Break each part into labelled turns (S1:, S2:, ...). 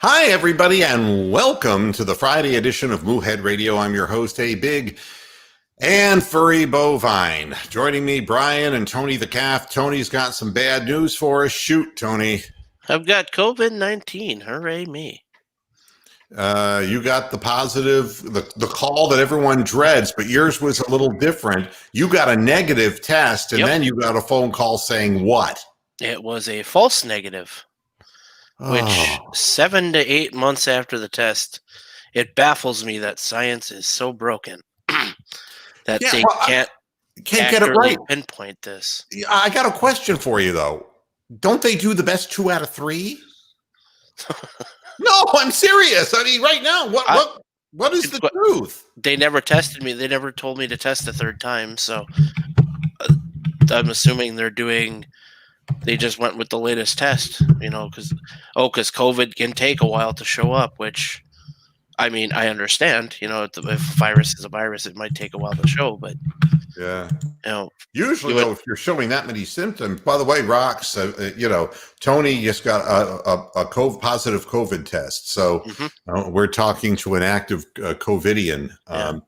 S1: Hi, everybody, and welcome to the Friday edition of Moohead Radio. I'm your host, A Big and Furry Bovine. Joining me, Brian and Tony the Calf. Tony's got some bad news for us. Shoot, Tony.
S2: I've got COVID-19. Hooray me.
S1: You got the positive, the call that everyone dreads, but yours was a little different. You got a negative test, and then you got a phone call saying what?
S2: It was a false negative. Which 7 to 8 months after the test, it baffles me that science is so broken that they can't
S1: get it right.
S2: Pinpoint this.
S1: I got a question for you though. Don't they do the best 2 out of 3? No, I'm serious. I mean, right now, what is the truth?
S2: They never tested me. They never told me to test a third time. So I'm assuming they just went with the latest test, because COVID can take a while to show up, which, I mean, I understand, if a virus is a virus, it might take a while to show, but
S1: yeah, usually though, if you're showing that many symptoms, by the way, Rocks, Tony just got a positive COVID test. So we're talking to an active COVIDian.
S2: I'm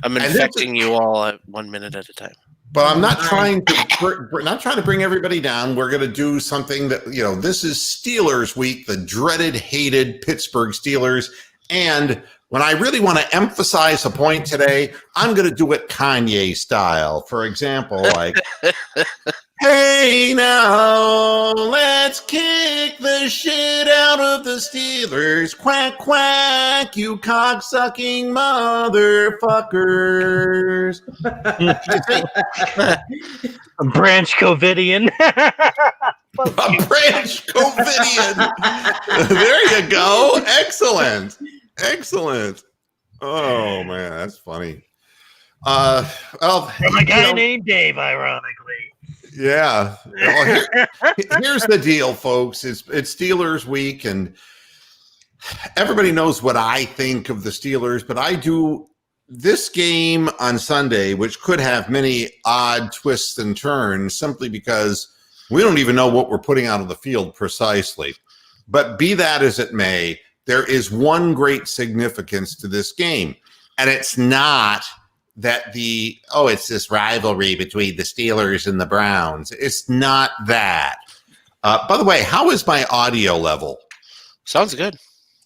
S2: infecting you all at 1 minute at a time.
S1: But I'm not trying to bring everybody down. We're going to do something that, this is Steelers week, the dreaded, hated Pittsburgh Steelers. And when I really want to emphasize a point today, I'm going to do it Kanye style. For example, like, hey, now let's kick the shit out of the Steelers. Quack, quack, you cocksucking motherfuckers.
S3: A branch COVIDian.
S1: A branch COVIDian. There you go. Excellent. Oh, man, that's funny.
S3: From a guy named Dave, ironically.
S1: Yeah. Well, here's the deal, folks. It's Steelers week, and everybody knows what I think of the Steelers, but I do this game on Sunday, which could have many odd twists and turns simply because we don't even know what we're putting out of the field precisely. But be that as it may, there is one great significance to this game, and it's not that it's this rivalry between the Steelers and the Browns. It's not that. By the way, how is my audio level?
S2: Sounds good.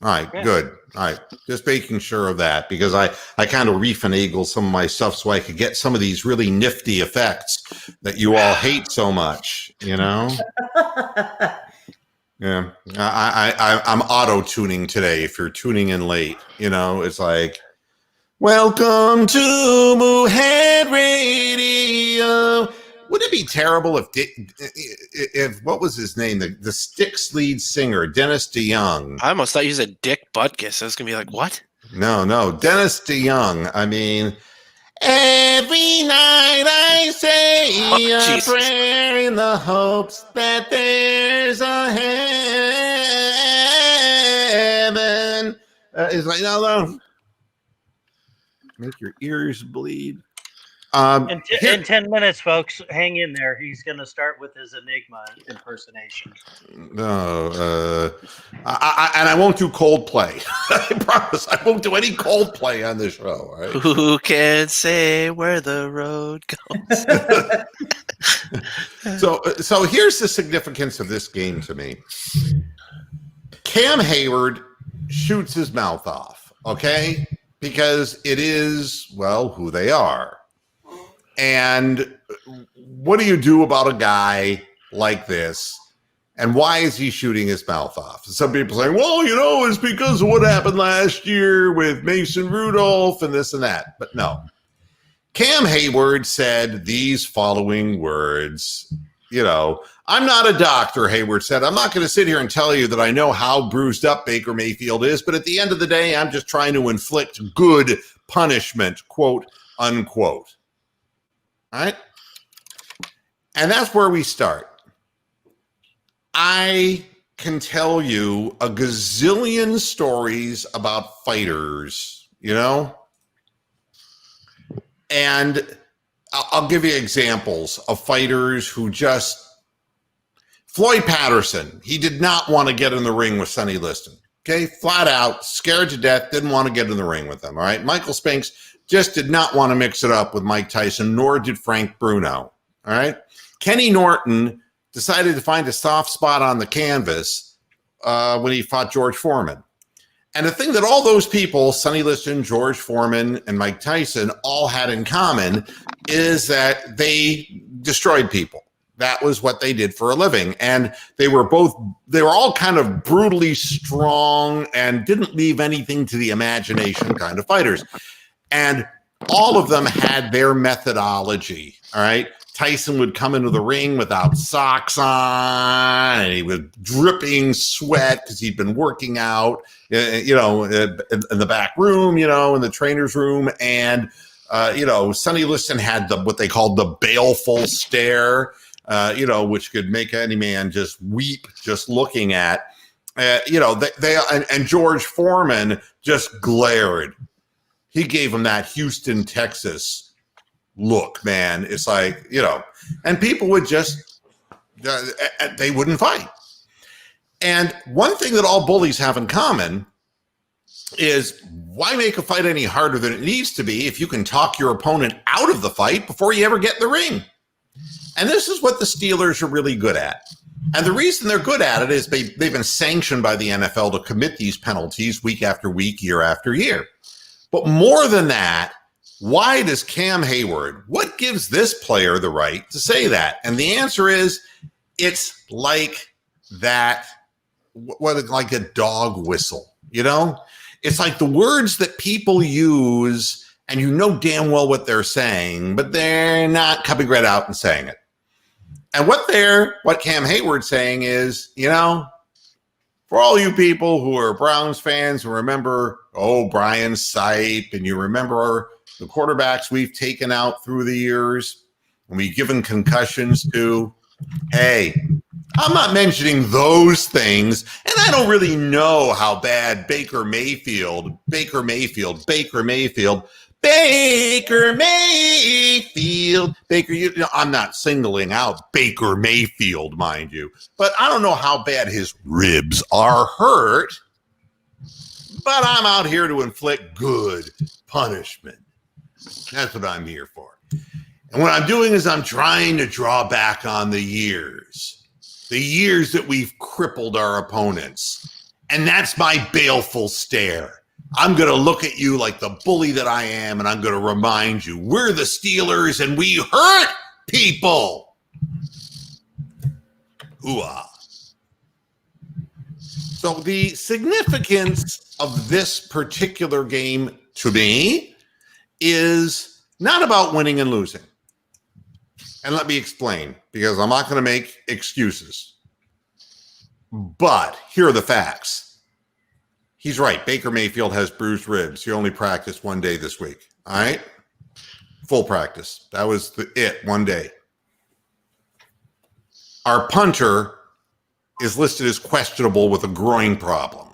S1: All right, good. All right, just making sure of that because I kind of refinagle some of my stuff so I could get some of these really nifty effects that you all hate so much, Yeah, I'm auto-tuning today. If you're tuning in late, it's like, welcome to Moohead Radio. Wouldn't it be terrible if what was his name? The Styx lead singer, Dennis DeYoung.
S2: I almost thought you said Dick Butkus. I was gonna be like, what?
S1: No, Dennis DeYoung. I mean, every night I say a prayer in the hopes that there's a heaven. It's like no. Make your ears bleed.
S3: In 10 minutes, folks, hang in there. He's going to start with his Enigma impersonation.
S1: No, I won't do Coldplay. I promise I won't do any Coldplay on this show. All right?
S2: Who can say where the road goes?
S1: So here's the significance of this game to me. Cam Hayward shoots his mouth off, okay? Because it is, who they are. And what do you do about a guy like this? And why is he shooting his mouth off? Some people saying, it's because of what happened last year with Mason Rudolph and this and that. But no. Cam Hayward said these following words, I'm not a doctor, Hayward said. I'm not going to sit here and tell you that I know how bruised up Baker Mayfield is, but at the end of the day, I'm just trying to inflict good punishment, quote, unquote. All right? And that's where we start. I can tell you a gazillion stories about fighters, And I'll give you examples of fighters who just Floyd Patterson, he did not want to get in the ring with Sonny Liston. Okay, flat out, scared to death, didn't want to get in the ring with him. All right, Michael Spinks just did not want to mix it up with Mike Tyson, nor did Frank Bruno. All right, Kenny Norton decided to find a soft spot on the canvas when he fought George Foreman. And the thing that all those people, Sonny Liston, George Foreman, and Mike Tyson, all had in common is that they destroyed people. That was what they did for a living. And they were all kind of brutally strong and didn't leave anything to the imagination kind of fighters. And all of them had their methodology, all right? Tyson would come into the ring without socks on, and he was dripping sweat because he'd been working out, in the back room, in the trainer's room. And, Sonny Liston had what they called the baleful stare, which could make any man just weep just looking at, and George Foreman just glared. He gave him that Houston, Texas look, man. It's like, and people would just, they wouldn't fight. And one thing that all bullies have in common is why make a fight any harder than it needs to be if you can talk your opponent out of the fight before you ever get in the ring? And this is what the Steelers are really good at. And the reason they're good at it is they've been sanctioned by the NFL to commit these penalties week after week, year after year. But more than that, why does Cam Hayward, what gives this player the right to say that? And the answer is, it's like that, like a dog whistle, It's like the words that people use, and you know damn well what they're saying, but they're not coming right out and saying it. And what Cam Hayward's saying is, for all you people who are Browns fans who remember, Brian Sipe, and you remember the quarterbacks we've taken out through the years and we've given concussions to, hey, I'm not mentioning those things, and I don't really know how bad Baker Mayfield, I'm not singling out Baker Mayfield, mind you, but I don't know how bad his ribs are hurt, but I'm out here to inflict good punishment. That's what I'm here for. And what I'm doing is I'm trying to draw back on the years that we've crippled our opponents. And that's my baleful stare. I'm going to look at you like the bully that I am, and I'm going to remind you, we're the Steelers and we hurt people. Ooh-ah. So the significance of this particular game to me is not about winning and losing. And let me explain, because I'm not going to make excuses. But here are the facts. He's right. Baker Mayfield has bruised ribs. He only practiced one day this week. All right? Full practice. That was one day. Our punter is listed as questionable with a groin problem.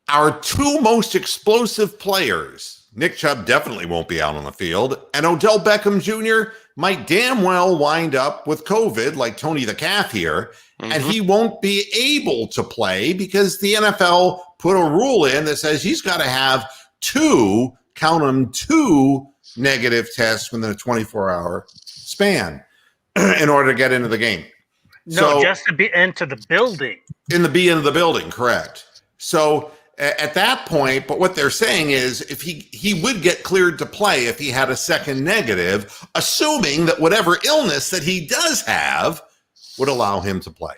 S1: Our two most explosive players, Nick Chubb definitely won't be out on the field, and Odell Beckham Jr. might damn well wind up with COVID like Tony the Calf here, and he won't be able to play because the NFL put a rule in that says he's got to have two negative tests within a 24-hour span in order to get into the game.
S3: No, just to be into the building.
S1: Into the building, correct. So at that point, but what they're saying is if he would get cleared to play if he had a second negative, assuming that whatever illness that he does have would allow him to play.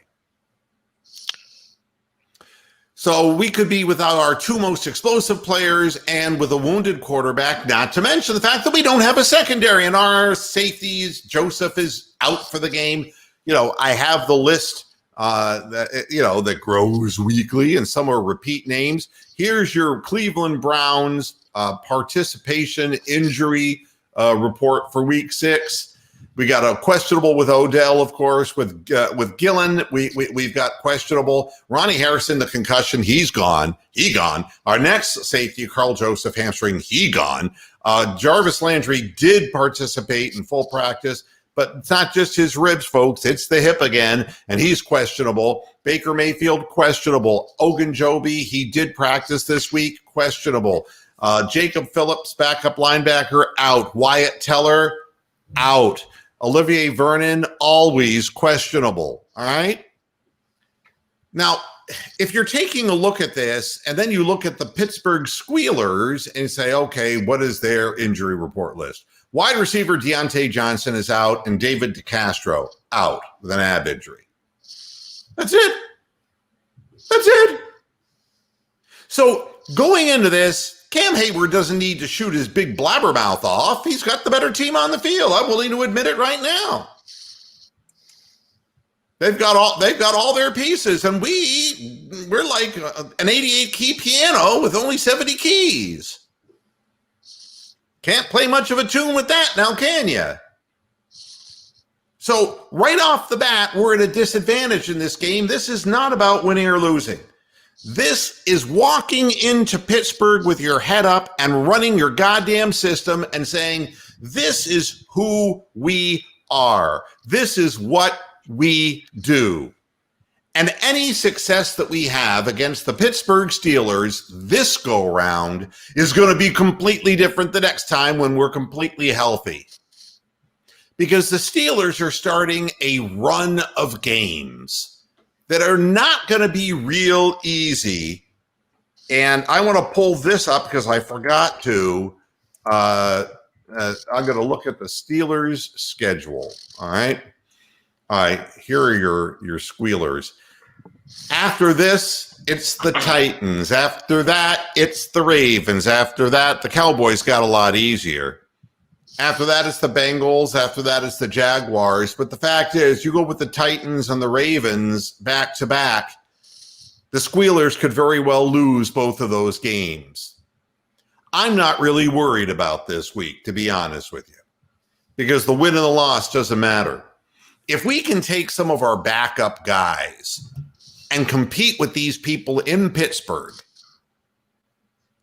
S1: So we could be without our two most explosive players and with a wounded quarterback, not to mention the fact that we don't have a secondary and our safeties. Joseph is out for the game. I have the list that grows weekly, and some are repeat names. Here's your Cleveland Browns participation injury report for week 6. We got a questionable with Odell, of course. With Gillen, we've got questionable. Ronnie Harrison, the concussion, he's gone. Our next safety, Carl Joseph, hamstring, he gone. Jarvis Landry did participate in full practice, But it's not just his ribs, folks. It's the hip again, and he's questionable. Baker Mayfield, questionable. Ogunjobi, he did practice this week, questionable. Jacob Phillips, backup linebacker, out. Wyatt Teller, out. Olivier Vernon, always questionable. All right? Now, if you're taking a look at this, and then you look at the Pittsburgh Squealers and say, okay, what is their injury report list? Wide receiver Deontay Johnson is out, and David DeCastro out with an ab injury. That's it. That's it. So going into this, Cam Hayward doesn't need to shoot his big blabbermouth off. He's got the better team on the field. I'm willing to admit it right now. They've got all their pieces, and we're like an 88 key piano with only 70 keys. Can't play much of a tune with that now, can you? So right off the bat, we're at a disadvantage in this game. This is not about winning or losing. This is walking into Pittsburgh with your head up and running your goddamn system and saying, this is who we are. This is what we do. And any success that we have against the Pittsburgh Steelers this go around is going to be completely different the next time when we're completely healthy. Because the Steelers are starting a run of games that are not going to be real easy. And I want to pull this up because I forgot to. I'm going to look at the Steelers' schedule. All right. All right. Here are your squealers. After this, it's the Titans. After that, it's the Ravens. After that, the Cowboys got a lot easier. After that, it's the Bengals. After that, it's the Jaguars. But the fact is, you go with the Titans and the Ravens back to back, the Squealers could very well lose both of those games. I'm not really worried about this week, to be honest with you, because the win and the loss doesn't matter. If we can take some of our backup guys and compete with these people in Pittsburgh,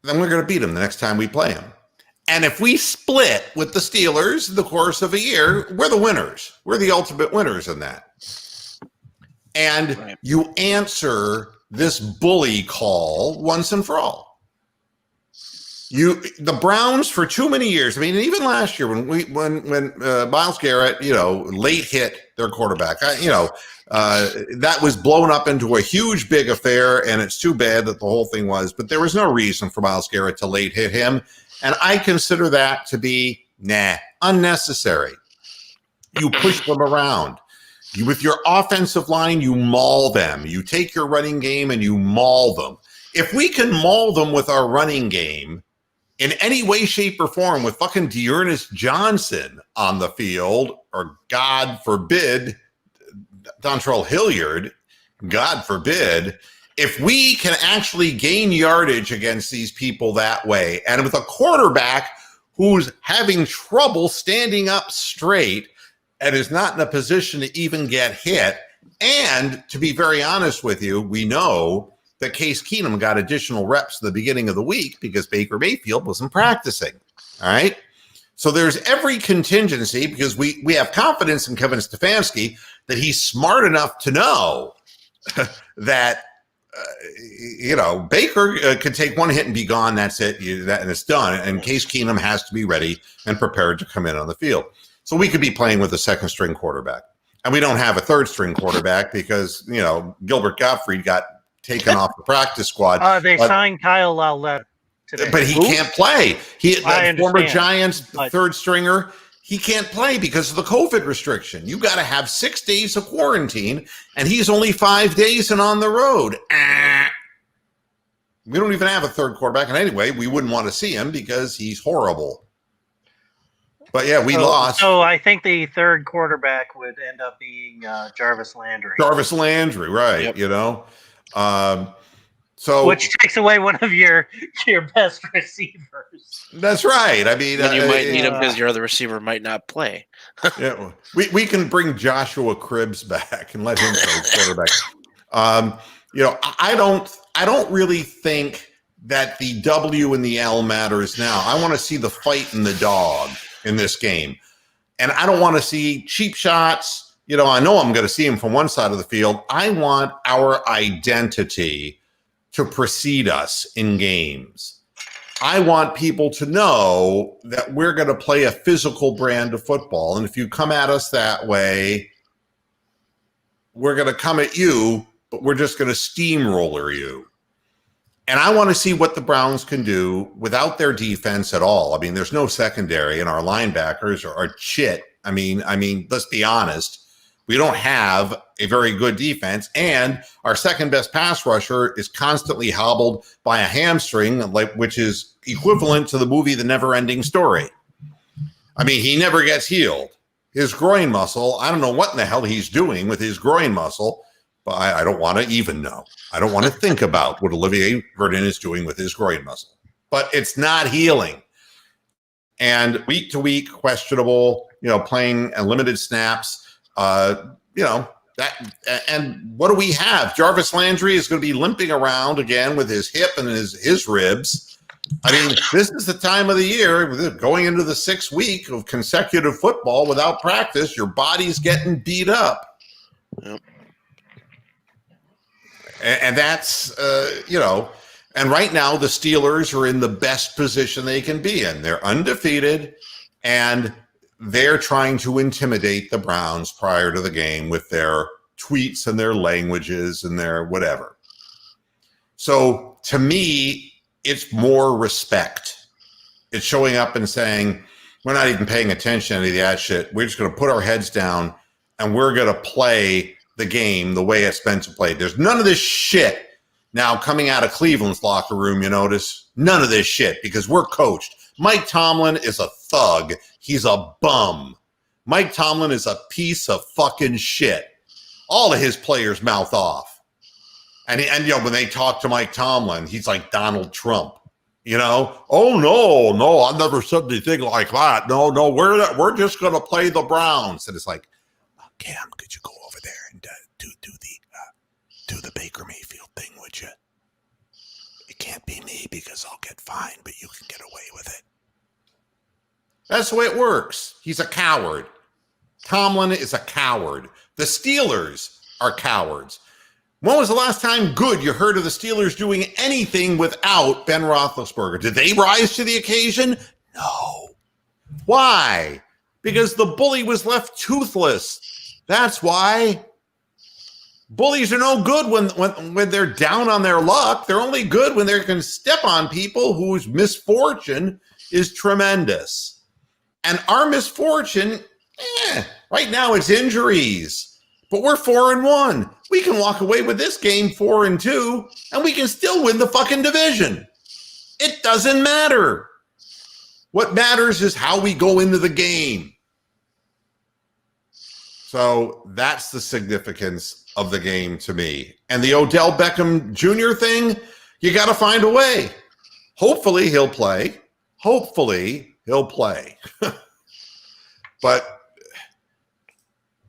S1: then we're going to beat them the next time we play them. And if we split with the Steelers in the course of a year, we're the winners. We're the ultimate winners in that. And you answer this bully call once and for all. The Browns for too many years. I mean, even last year when Myles Garrett, late hit their quarterback, that was blown up into a huge big affair, and it's too bad that the whole thing was. But there was no reason for Myles Garrett to late hit him, and I consider that to be unnecessary. You push them around. With your offensive line, you maul them. You take your running game and you maul them. If we can maul them with our running game in any way, shape, or form with fucking Dearness Johnson on the field, or God forbid, Dontrell Hilliard, God forbid, if we can actually gain yardage against these people that way, and with a quarterback who's having trouble standing up straight and is not in a position to even get hit, and to be very honest with you, we know that Case Keenum got additional reps at the beginning of the week because Baker Mayfield wasn't practicing. All right. So there's every contingency, because we have confidence in Kevin Stefanski that he's smart enough to know that, Baker could take one hit and be gone. That's it. And it's done. And Case Keenum has to be ready and prepared to come in on the field. So we could be playing with a second string quarterback. And we don't have a third string quarterback because, Gilbert Gottfried got taken off the practice squad.
S3: They signed Kyle Lauletta today.
S1: But he can't play. The former Giants
S3: but
S1: third stringer, he can't play because of the COVID restriction. You got to have 6 days of quarantine, and he's only 5 days and on the road. We don't even have a third quarterback. And anyway, we wouldn't want to see him because he's horrible. But yeah, we lost.
S3: So I think the third quarterback would end up being Jarvis Landry.
S1: Jarvis Landry, right?
S2: Yep.
S1: So
S3: which takes away one of your best receivers.
S1: That's right. I mean,
S2: then you might need him because your other receiver might not play.
S1: Yeah, we can bring Joshua Cribbs back and let him play quarterback. I don't really think that the W and the L matters now. I want to see the fight and the dog in this game. And I don't want to see cheap shots. You know, I know I'm going to see them from one side of the field. I want our identity to precede us in games. I want people to know that we're going to play a physical brand of football. And if you come at us that way, we're going to come at you, but we're just going to steamroller you. And I want to see what the Browns can do without their defense at all. I mean, there's no secondary, and our linebackers are shit. I mean, let's be honest. We don't have a very good defense, and our second best pass rusher is constantly hobbled by a hamstring, which is equivalent to the movie The Never-Ending Story. I mean, he never gets healed. His groin muscle, I don't know what in the hell he's doing with his groin muscle, but I don't want to even know. I don't want to think about what Olivier Verdin is doing with his groin muscle. But it's not healing. And week to week, questionable, playing and limited snaps. That, and what do we have? Jarvis Landry is going to be limping around again with his hip and his ribs. I mean, this is the time of the year, going into the 6th week of consecutive football without practice, your body's getting beat up.
S2: Yep.
S1: And that's, and right now the Steelers are in the best position they can be in. They're undefeated, and they're trying to intimidate the Browns prior to the game with their tweets and their languages and their whatever. So to me, it's more respect. It's showing up and saying, we're not even paying attention to any of that shit. We're just going to put our heads down and we're going to play the game the way it's meant to play. There's none of this shit now coming out of Cleveland's locker room, you notice? None of this shit, because we're coached. Mike Tomlin is a thug. He's a bum. Mike Tomlin is a piece of fucking shit. All of his players mouth off. And when they talk to Mike Tomlin, he's like Donald Trump. Oh, no, I never said anything like that. No, we're just going to play the Browns. And it's like, Cam, could you go over there and do the Baker Mayfield thing, would you? It can't be me because I'll get fined, but you can get away with it. That's the way it works. He's a coward. Tomlin is a coward. The Steelers are cowards. When was the last time good you heard of the Steelers doing anything without Ben Roethlisberger? Did they rise to the occasion? No. Why? Because the bully was left toothless. That's why. Bullies are no good when they're down on their luck. They're only good when they can step on people whose misfortune is tremendous. And our misfortune, right now it's injuries. But we're 4-1. We can walk away with this game 4-2, and we can still win the fucking division. It doesn't matter. What matters is how we go into the game. So that's the significance of the game to me. And the Odell Beckham Jr. thing, you got to find a way. Hopefully he'll play. But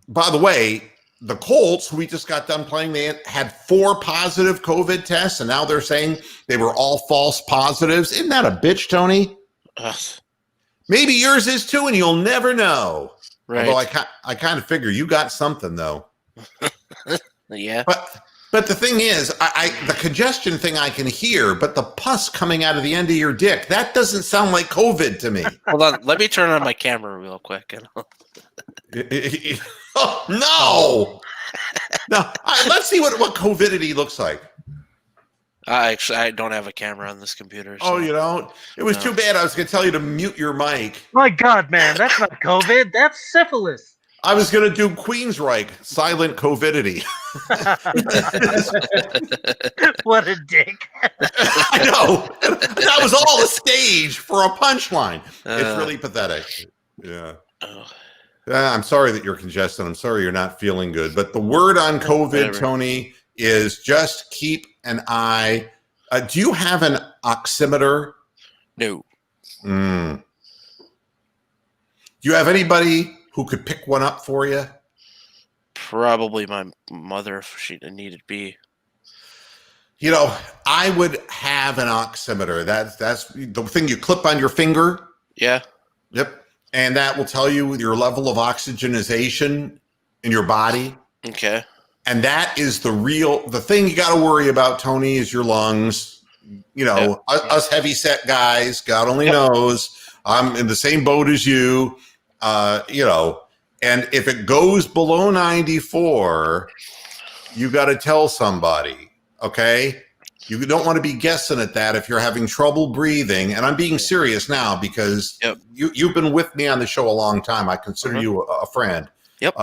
S1: by the way, the Colts, who we just got done playing, they had 4 positive COVID tests, and now they're saying they were all false positives. Isn't that a bitch, Tony?
S2: Ugh.
S1: Maybe yours is too, and you'll never know.
S2: Right.
S1: Although I kind of figure you got something, though.
S2: Yeah.
S1: But the thing is, the congestion thing I can hear, but the pus coming out of the end of your dick, that doesn't sound like COVID to me.
S2: Hold on. Let me turn on my camera real quick.
S1: Oh, no. No. Let's see what COVIDity looks like.
S2: Actually, I don't have a camera on this computer. So.
S1: Oh, you don't? It was too bad. I was going to tell you to mute your mic.
S3: My God, man, that's not COVID. That's syphilis.
S1: I was going to do Queensryche, silent COVIDity.
S3: What a dick.
S1: I know. That was all a stage for a punchline. It's really pathetic. Yeah. I'm sorry that you're congested. I'm sorry you're not feeling good. But the word on COVID,
S2: Whatever. Tony,
S1: is just keep an eye. Do you have an oximeter?
S2: No.
S1: Do you have anybody who could pick one up for you?
S2: Probably my mother if she needed be.
S1: I would have an oximeter. That's the thing you clip on your finger.
S2: Yeah.
S1: Yep. and that will tell you your level of oxygenization in your body.
S2: Okay.
S1: And that is the thing you got to worry about, Tony, is your lungs. You know, us heavy set guys, God only knows. I'm in the same boat as you, you know, and if it goes below 94, you got to tell somebody, okay? You don't want to be guessing at that if you're having trouble breathing. And I'm being serious now because you've been with me on the show a long time. I consider you a friend.
S2: Yep.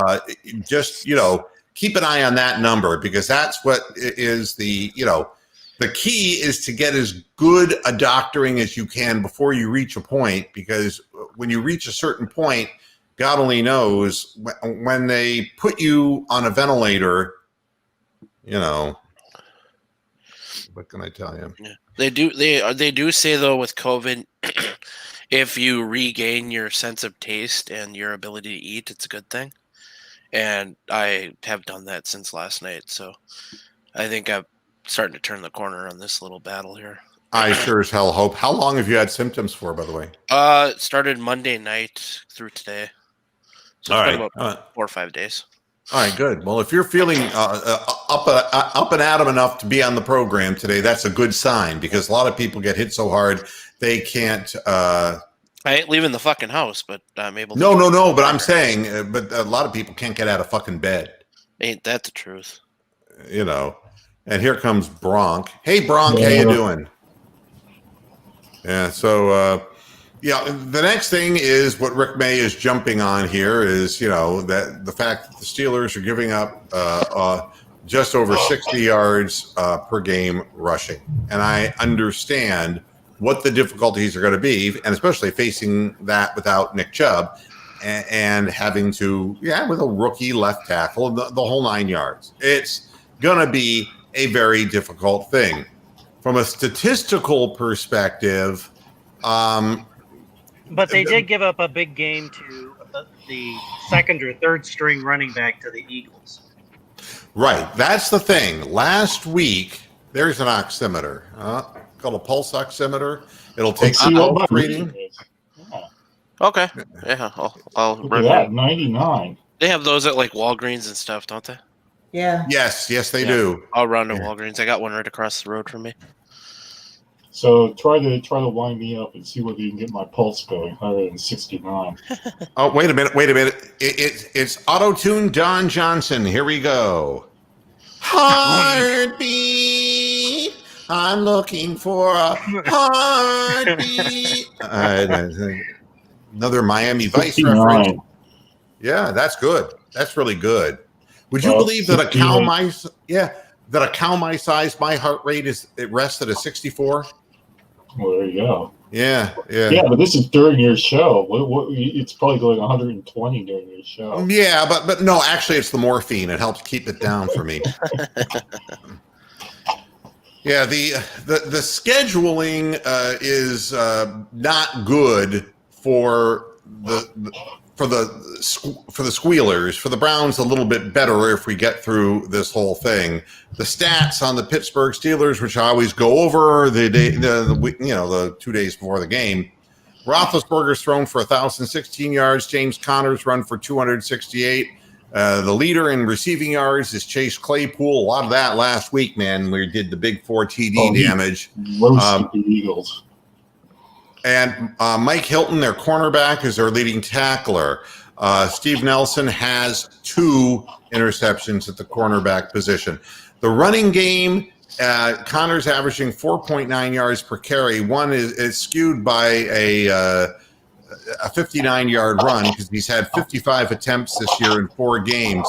S1: Just, you know, keep an eye on that number because that's what is the key is to get as good a doctoring as you can before you reach a point, because when you reach a certain point, God only knows when they put you on a ventilator, you know, what can I tell you?
S2: Yeah. They do say though with COVID, if you regain your sense of taste and your ability to eat, it's a good thing. And I have done that since last night, so I think I'm starting to turn the corner on this little battle here.
S1: I sure as hell hope. How long have you had symptoms for, by the way?
S2: It started Monday night through today. So it's been about 4 or 5 days.
S1: All right, good. Well, if you're feeling up and at 'em enough to be on the program today, that's a good sign because a lot of people get hit so hard they can't.
S2: I ain't leaving the fucking house, but I'm able to.
S1: No. But I'm saying, but a lot of people can't get out of fucking bed.
S2: Ain't that the truth?
S1: You know. And here comes Bronk. Hey, Bronk, how you doing? Yeah. So, the next thing is what Rick May is jumping on here is, you know, that the fact that the Steelers are giving up just over 60 yards per game rushing. And I understand what the difficulties are going to be, and especially facing that without Nick Chubb and having to, with a rookie left tackle, the whole 9 yards. It's going to be a very difficult thing. From a statistical perspective,
S3: but they did give up a big game to the second or third string running back to the Eagles.
S1: Right. That's the thing. Last week, there's an oximeter. Called a pulse oximeter. It'll take the pulse reading.
S2: Okay. Yeah, I'll
S4: Look at that, 99.
S2: They have those at like Walgreens and stuff, don't they?
S5: Yeah.
S1: Yes, they do.
S2: I'll run to Walgreens. I got one right across the road from me.
S4: So try to wind me up and see whether you can get my pulse going higher than 69.
S1: Oh, wait a minute. It's auto-tune Don Johnson. Here we go. Heartbeat. I'm looking for a heartbeat. Another Miami Vice
S4: 69.
S1: reference. Yeah, that's good. That's really good. Would you believe that a cow my size, my heart rate rests at a 64?
S4: Well, there you go.
S1: Yeah.
S4: Yeah, but this is during your show. It's probably going 120 during your show.
S1: Yeah, but no, actually, it's the morphine. It helps keep it down for me. Yeah, the scheduling is not good for the Squealers. For the Browns, a little bit better if we get through this whole thing. The stats on the Pittsburgh Steelers, which I always go over the 2 days before the game. Roethlisberger's thrown for 1,016 yards. James Conner's run for 268. The leader in receiving yards is Chase Claypool. A lot of that last week, man. We did the big 4 TD damage.
S4: Roasted the Eagles.
S1: And Mike Hilton, their cornerback, is their leading tackler. Steve Nelson has 2 interceptions at the cornerback position. The running game, Conner's averaging 4.9 yards per carry. One is skewed by a 59-yard run because he's had 55 attempts this year in 4 games.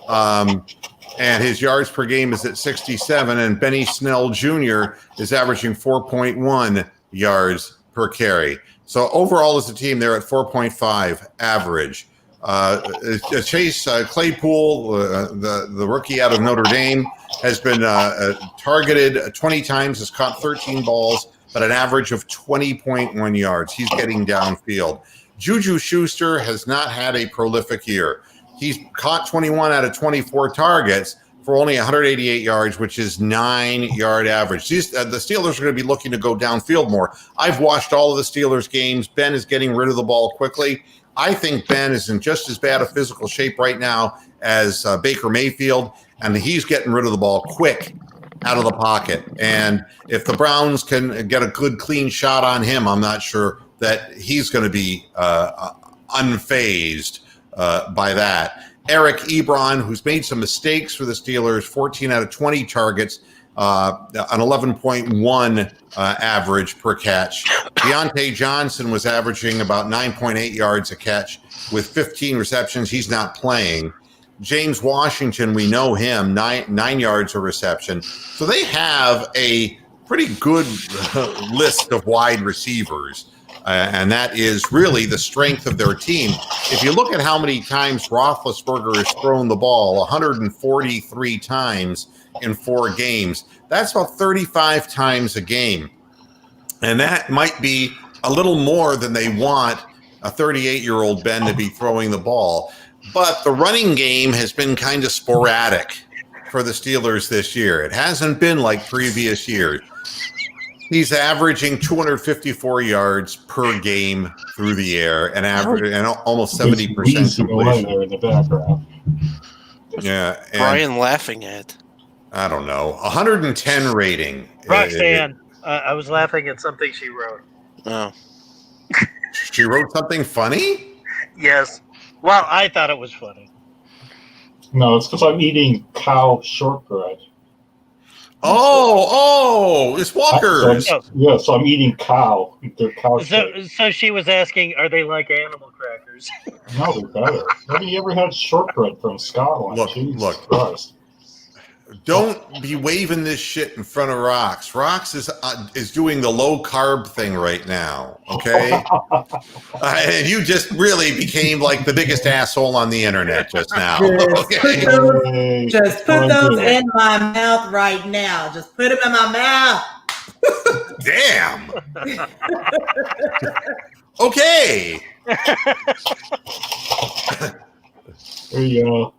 S1: And his yards per game is at 67. And Benny Snell Jr. is averaging 4.1 yards per carry. So overall as a team, they're at 4.5 average. Chase Claypool, the rookie out of Notre Dame, has been targeted 20 times, has caught 13 balls, but an average of 20.1 yards. He's getting downfield. Juju Schuster has not had a prolific year. He's caught 21 out of 24 targets for only 188 yards, which is 9-yard average. The Steelers are going to be looking to go downfield more. I've watched all of the Steelers games. Ben is getting rid of the ball quickly. I think Ben is in just as bad a physical shape right now as Baker Mayfield, and he's getting rid of the ball quick out of the pocket. And if the Browns can get a good, clean shot on him, I'm not sure that he's going to be unfazed by that. Eric Ebron, who's made some mistakes for the Steelers, 14 out of 20 targets, an 11.1 average per catch. Deontay Johnson was averaging about 9.8 yards a catch with 15 receptions. He's not playing. James Washington, we know him, 9 yards a reception. So they have a pretty good list of wide receivers. And that is really the strength of their team. If you look at how many times Roethlisberger has thrown the ball, 143 times in 4 games, that's about 35 times a game. And that might be a little more than they want a 38-year-old Ben to be throwing the ball. But the running game has been kind of sporadic for the Steelers this year. It hasn't been like previous years. He's averaging 254 yards per game through the air and almost 70% completion.
S4: There in the background.
S1: Yeah, and
S2: Brian laughing at.
S1: I don't know, 110 rating.
S3: Roxanne, I was laughing at something she wrote.
S2: Oh,
S1: She wrote something funny?
S3: Yes. Well, I thought it was funny.
S4: No, it's because I'm eating cow shortbread.
S1: Oh, it's Walker's.
S4: So I'm eating cow. They're cow shaped.
S3: So she was asking, are they like animal crackers?
S4: No, they're better. Have you ever had shortbread from Scotland? Jesus Christ.
S1: Don't be waving this shit in front of Rox. Rox is doing the low carb thing right now, okay? And you just really became like the biggest asshole on the internet just now. Okay?
S5: Just put those in my mouth right now. Just put them in my mouth.
S1: Damn. Okay.
S4: There you go.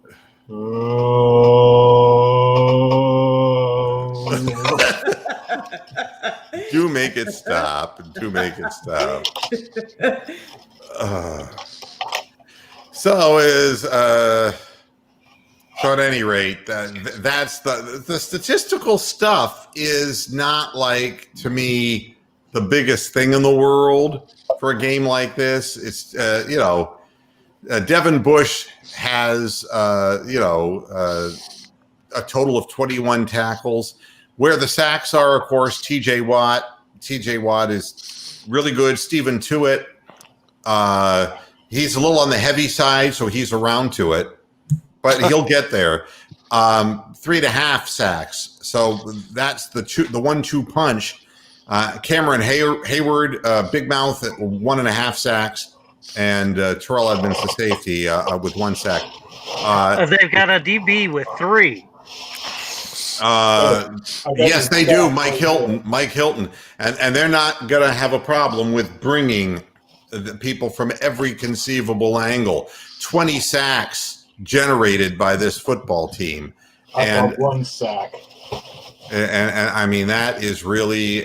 S1: Do make it stop. Do make it stop. So at any rate, that's the statistical stuff is not like, to me, the biggest thing in the world for a game like this. It's Devin Bush has a total of 21 tackles. Where the sacks are, of course, TJ Watt. TJ Watt is really good. Stephen Tuitt, he's a little on the heavy side, so he's around to it, but he'll get there. 3.5 sacks. So that's the 1-2 punch. Cameron Hayward, big mouth at 1.5 sacks. And Terrell Edmonds, the safety, with 1 sack.
S3: They've got a DB with 3.
S1: Yes, they do. Mike Hilton. And they're not going to have a problem with bringing the people from every conceivable angle. 20 sacks generated by this football team.
S4: And 1 sack.
S1: And I mean, that is really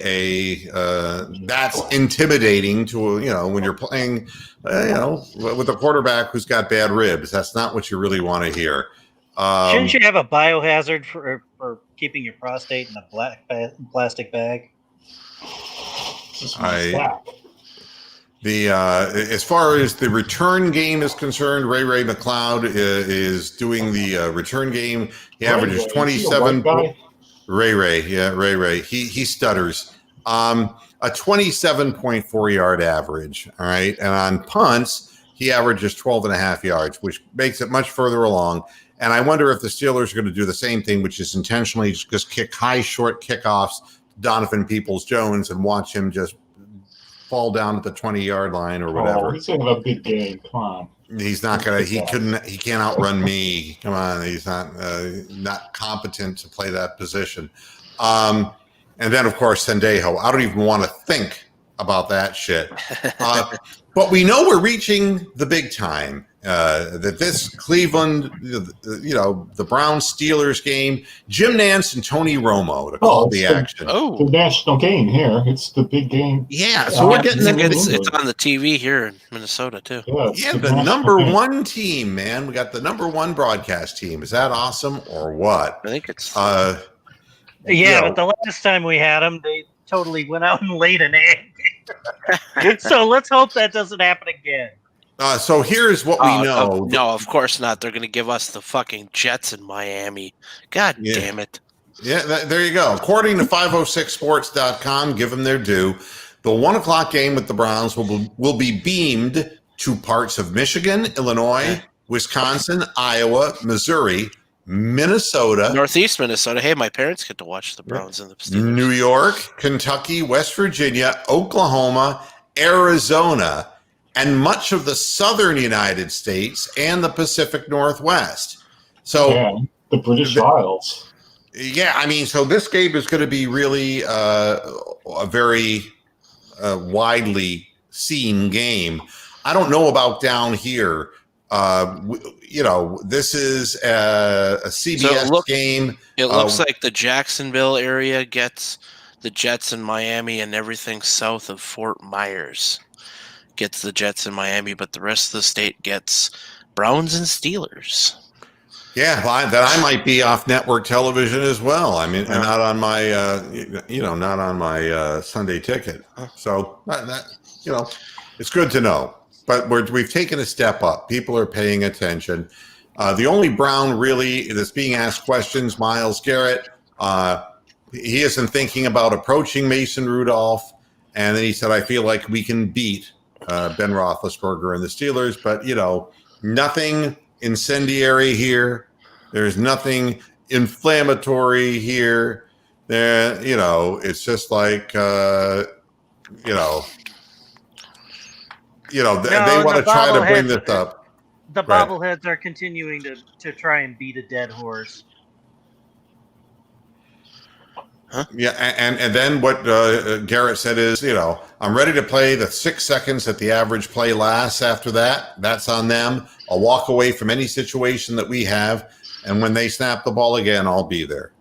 S1: that's intimidating to, when you're playing, with a quarterback who's got bad ribs. That's not what you really want to hear.
S3: Shouldn't you have a biohazard for keeping your prostate in a plastic bag?
S1: As far as the return game is concerned, Ray McLeod is doing the return game. He averages 27. Ray. He stutters. A 27.4 yard average. All right. And on punts, he averages 12.5 yards, which makes it much further along. And I wonder if the Steelers are going to do the same thing, which is intentionally just kick high, short kickoffs to Donovan Peoples-Jones and watch him just fall down at the 20-yard line or whatever.
S4: He's going to have a big game. Come on.
S1: He's not going to, he can't outrun me. Come on. He's not competent to play that position. And then, of course, Sendejo. I don't even want to think about that shit. But we know we're reaching the big time. That this Cleveland, the Browns Steelers game, Jim Nance and Tony Romo to call the action.
S4: The national game here. It's the big game.
S1: Yeah, so we're getting
S2: it's on the TV here in Minnesota too.
S1: Yeah, the number one team, man. We got the number one broadcast team. Is that awesome or what?
S2: I think it's.
S3: But the last time we had them, they totally went out and laid an egg. So let's hope that doesn't happen again.
S1: So here's what we know.
S2: No, of course not. They're going to give us the fucking Jets in Miami. God damn it.
S1: Yeah, there you go. According to 506sports.com, give them their due. The 1 o'clock game with the Browns will be beamed to parts of Michigan, Illinois, Wisconsin, Iowa, Missouri, Minnesota,
S2: Northeast Minnesota. Hey, my parents get to watch the Browns and the Steelers.
S1: New York, Kentucky, West Virginia, Oklahoma, Arizona, and much of the southern United States and the Pacific Northwest. So
S4: the British Isles.
S1: Yeah, I mean, so this game is going to be really a very widely seen game. I don't know about down here. This is a CBS game.
S2: It looks like the Jacksonville area gets the Jets in Miami, and everything south of Fort Myers gets the Jets in Miami, but the rest of the state gets Browns and Steelers.
S1: Yeah, that I might be off network television as well. I mean, not on my, not on my Sunday ticket. So it's good to know. But we've taken a step up. People are paying attention. The only Brown really that's being asked questions, Myles Garrett. He isn't thinking about approaching Mason Rudolph, and then he said, "I feel like we can beat Ben Roethlisberger and the Steelers, but nothing incendiary here. There's nothing inflammatory here. There, it's just like they want to try to bring this up.
S3: The bobbleheads are continuing to try and beat a dead horse.
S2: Huh?
S1: Yeah, and then what Garrett said is, I'm ready to play the 6 seconds that the average play lasts after that. That's on them. I'll walk away from any situation that we have, and when they snap the ball again, I'll be there.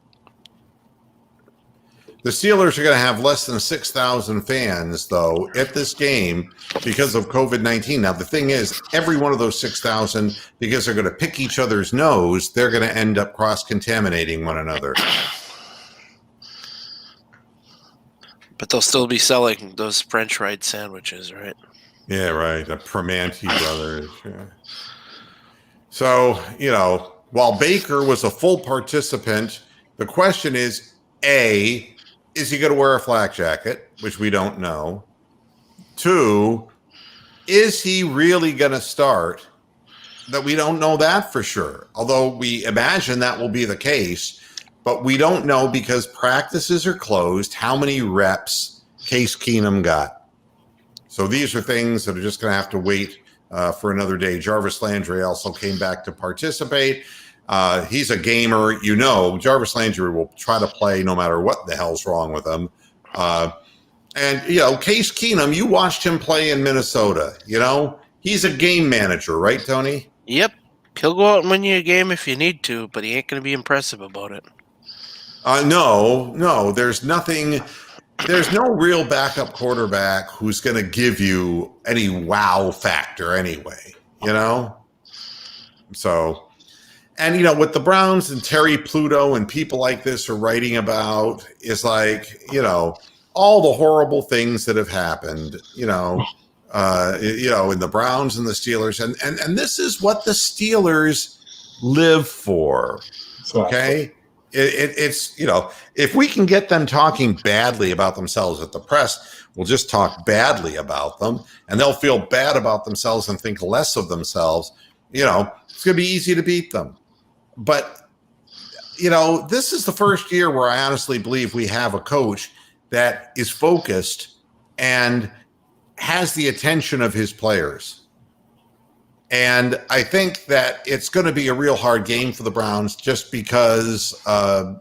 S1: The Steelers are going to have less than 6,000 fans, though, at this game because of COVID-19. Now, the thing is, every one of those 6,000, because they're going to pick each other's nose, they're going to end up cross-contaminating one another.
S2: But they'll still be selling those French fried sandwiches, right?
S1: Yeah, right. The Primanti brothers. Yeah. So, while Baker was a full participant, the question is, A, is he going to wear a flak jacket, which we don't know? 2, is he really going to start? That we don't know that for sure, although we imagine that will be the case. But we don't know because practices are closed how many reps Case Keenum got. So these are things that are just going to have to wait for another day. Jarvis Landry also came back to participate. He's a gamer. Jarvis Landry will try to play no matter what the hell's wrong with him. And Case Keenum, you watched him play in Minnesota. He's a game manager, right, Tony?
S2: Yep. He'll go out and win you a game if you need to, but he ain't going to be impressive about it.
S1: No, there's nothing. There's no real backup quarterback who's going to give you any wow factor anyway, So, and what the Browns and Terry Pluto and people like this are writing about is like, all the horrible things that have happened, in the Browns and the Steelers. And this is what the Steelers live for. Okay. It's if we can get them talking badly about themselves at the press, we'll just talk badly about them and they'll feel bad about themselves and think less of themselves. It's going to be easy to beat them. But, this is the first year where I honestly believe we have a coach that is focused and has the attention of his players. And I think that it's going to be a real hard game for the Browns just because of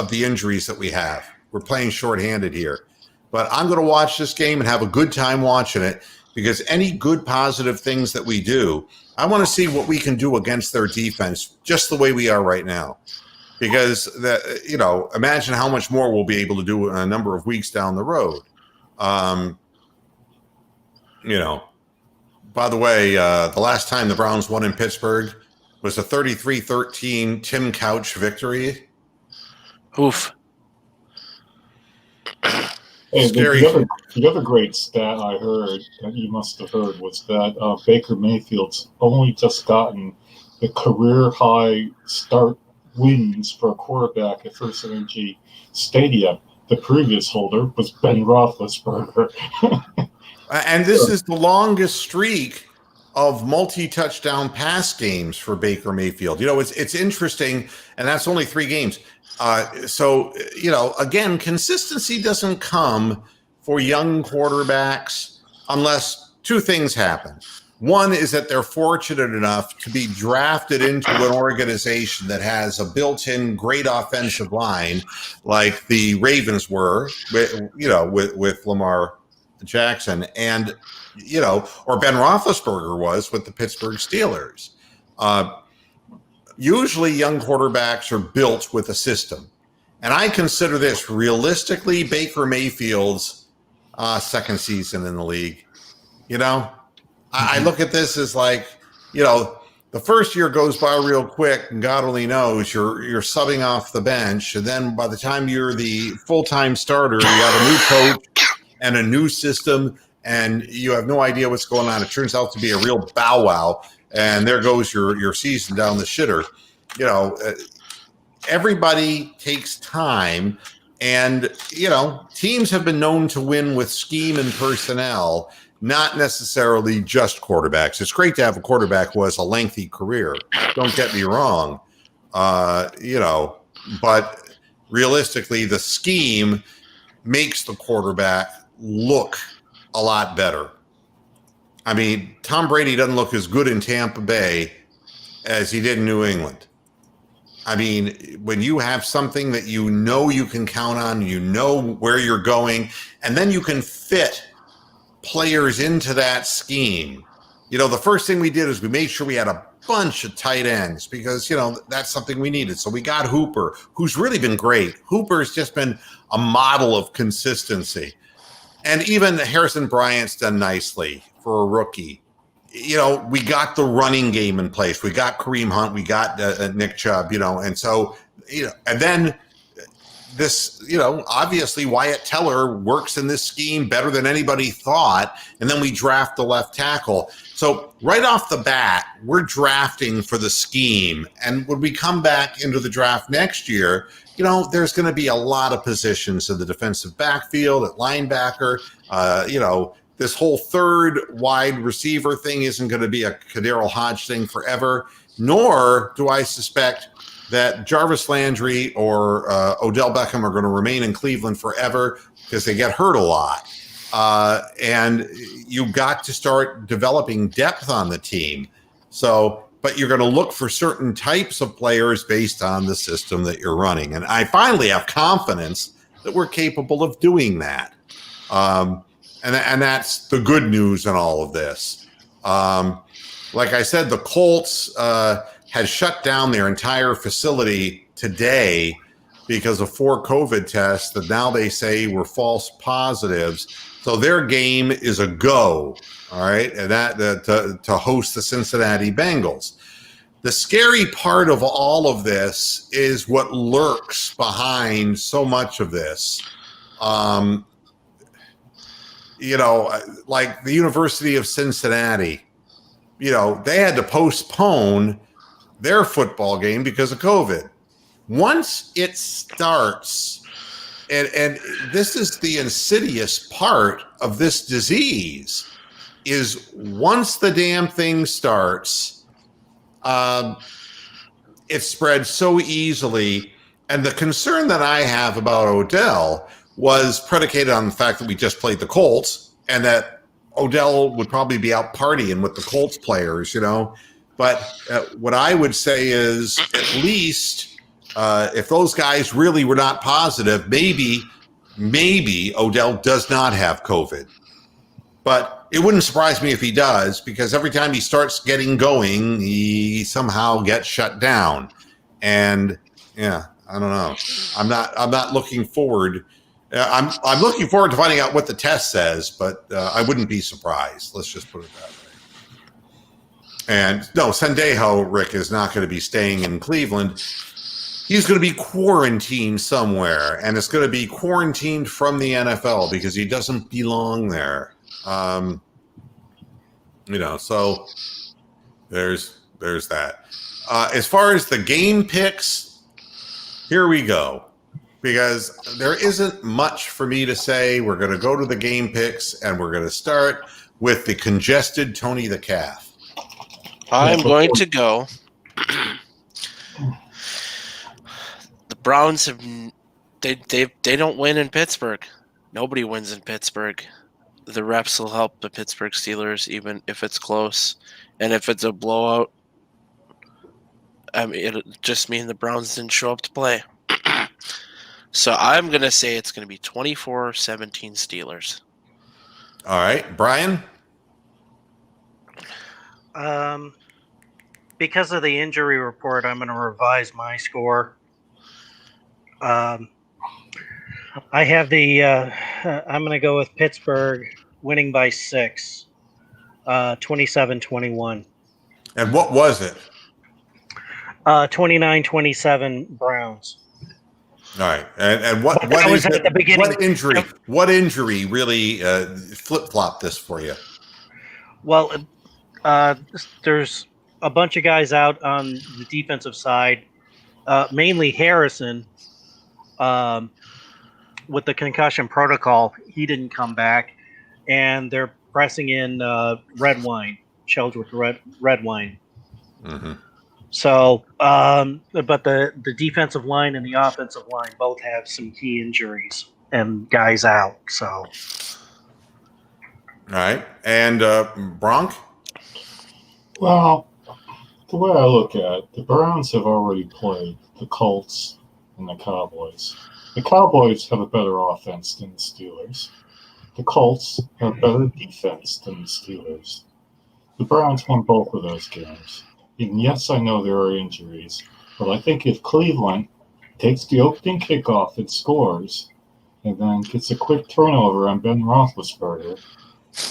S1: the injuries that we have. We're playing shorthanded here. but I'm going to watch this game and have a good time watching it, because any good positive things that we do, I want to see what we can do against their defense just the way we are right now. Because, imagine how much more we'll be able to do in a number of weeks down the road. By the way, the last time the Browns won in Pittsburgh was a 33-13 Tim Couch victory.
S2: Oof.
S4: And
S1: Scary.
S4: the other great stat I heard that you must have heard was that Baker Mayfield's only just gotten the career high start wins for a quarterback at First Energy Stadium. The previous holder was Ben Roethlisberger.
S1: And this is the longest streak of multi-touchdown pass games for Baker Mayfield. It's interesting, and that's only 3 games. Again, consistency doesn't come for young quarterbacks unless 2 things happen. One is that they're fortunate enough to be drafted into an organization that has a built-in great offensive line, like the Ravens were, with Lamar Jackson, and or Ben Roethlisberger was with the Pittsburgh Steelers. Usually, young quarterbacks are built with a system, and I consider this realistically Baker Mayfield's second season in the league. I look at this as like, the first year goes by real quick, and God only knows you're subbing off the bench, and then by the time you're the full-time starter, you have a new coach and a new system, and you have no idea what's going on. It turns out to be a real bow wow, and there goes your season down the shitter. Everybody takes time, and teams have been known to win with scheme and personnel, not necessarily just quarterbacks. It's great to have a quarterback who has a lengthy career. Don't get me wrong. But realistically, the scheme makes the quarterback look a lot better. I mean, Tom Brady doesn't look as good in Tampa Bay as he did in New England. I mean, when you have something that you can count on, where you're going, and then you can fit players into that scheme. The first thing we did is we made sure we had a bunch of tight ends because, that's something we needed. So we got Hooper, who's really been great. Hooper's just been a model of consistency. And even Harrison Bryant's done nicely for a rookie. We got the running game in place. We got Kareem Hunt. We got Nick Chubb, and so, and then this, obviously Wyatt Teller works in this scheme better than anybody thought. And then we draft the left tackle. So right off the bat, we're drafting for the scheme. And when we come back into the draft next year, there's going to be a lot of positions in the defensive backfield, at linebacker. This whole third wide receiver thing isn't going to be a Kadarius Hodge thing forever, nor do I suspect that Jarvis Landry or Odell Beckham are going to remain in Cleveland forever because they get hurt a lot. And you've got to start developing depth on the team. But you're going to look for certain types of players based on the system that you're running. And I finally have confidence that we're capable of doing that. And that's the good news in all of this. Like I said, the Colts had shut down their entire facility today because of 4 COVID tests that now they say were false positives. So their game is a go, all right, and to host the Cincinnati Bengals. The scary part of all of this is what lurks behind so much of this. Like the University of Cincinnati, they had to postpone their football game because of COVID. Once it starts, and this is the insidious part of this disease, is once the damn thing starts, it spreads so easily. And the concern that I have about Odell was predicated on the fact that we just played the Colts and that Odell would probably be out partying with the Colts players, But what I would say is at least if those guys really were not positive, maybe maybe Odell does not have COVID. But it wouldn't surprise me if he does, because every time he starts getting going, he somehow gets shut down. And yeah, I don't know. I'm not looking forward. I'm looking forward to finding out what the test says, but I wouldn't be surprised. Let's just put it that way. And no, Sendejo, Rick, is not going to be staying in Cleveland. He's going to be quarantined somewhere, and it's going to be quarantined from the NFL because he doesn't belong there. So there's that. As far as the game picks, here we go. Because there isn't much for me to say. We're going to go to the game picks, and we're going to start with the congested Tony the Calf.
S2: I'm going to go. The Browns have they don't win in Pittsburgh. Nobody wins in Pittsburgh. The refs will help the Pittsburgh Steelers even if it's close, and if it's a blowout, it'll just mean the Browns didn't show up to play. So I'm going to say it's going to be 24-17 Steelers.
S1: All right, Brian?
S3: Because of the injury report, I'm going to revise my score. I have I'm going to go with Pittsburgh winning by 6, 27-21.
S1: And what was it?
S3: 29-27 Browns.
S1: All right, and what
S3: was
S1: is
S3: at the beginning.
S1: What injury really flip-flopped this for you?
S3: Well, there's a bunch of guys out on the defensive side, mainly Harrison. With the concussion protocol, he didn't come back, and they're pressing in red wine, chilled with red wine.
S1: Mm-hmm.
S3: So, but the defensive line and the offensive line both have some key injuries and guys out. So,
S1: all right, and Bronk.
S4: Well, the way I look at it, the Browns have already played the Colts and the Cowboys. The Cowboys have a better offense than the Steelers. The Colts have better defense than the Steelers. The Browns won both of those games. And yes, I know there are injuries, but I think if Cleveland takes the opening kickoff and scores, and then gets a quick turnover on Ben Roethlisberger,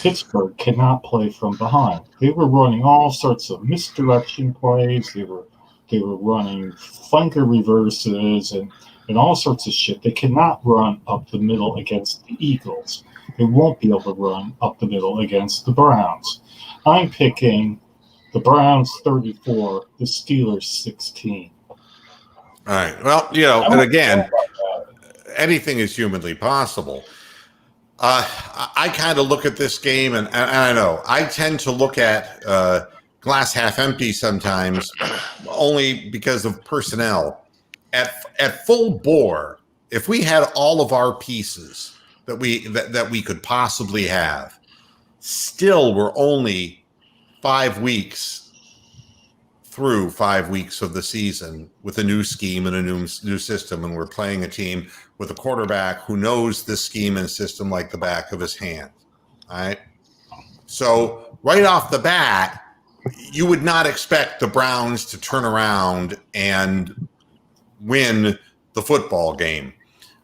S4: Pittsburgh cannot play from behind. They were running all sorts of misdirection plays. They were running flanker reverses and all sorts of shit. They cannot run up the middle against the Eagles. They won't be able to run up the middle against the Browns. I'm picking the Browns 34, the Steelers 16.
S1: All right. Well, and again, anything is humanly possible. I kind of look at this game, and I know I tend to look at glass half empty sometimes, only because of personnel. At full bore, if we had all of our pieces that we could possibly have, still we're only 5 weeks through 5 weeks of the season with a new scheme and a new system, and we're playing a team with a quarterback who knows this scheme and system like the back of his hand. All right. So right off the bat, you would not expect the Browns to turn around and win the football game.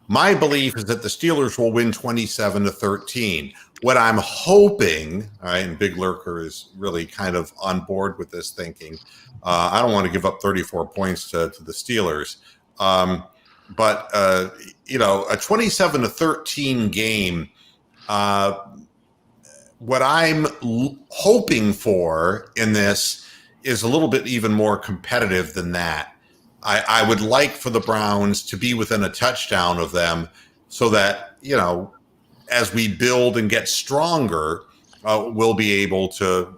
S1: My belief is that the Steelers will win 27-13. What I'm hoping, all right, and Big Lurker is really kind of on board with this thinking. I don't want to give up 34 points to the Steelers. But a 27-13 game, what I'm hoping for in this is a little bit even more competitive than that. I would like for the Browns to be within a touchdown of them so that, as we build and get stronger, we'll be able to,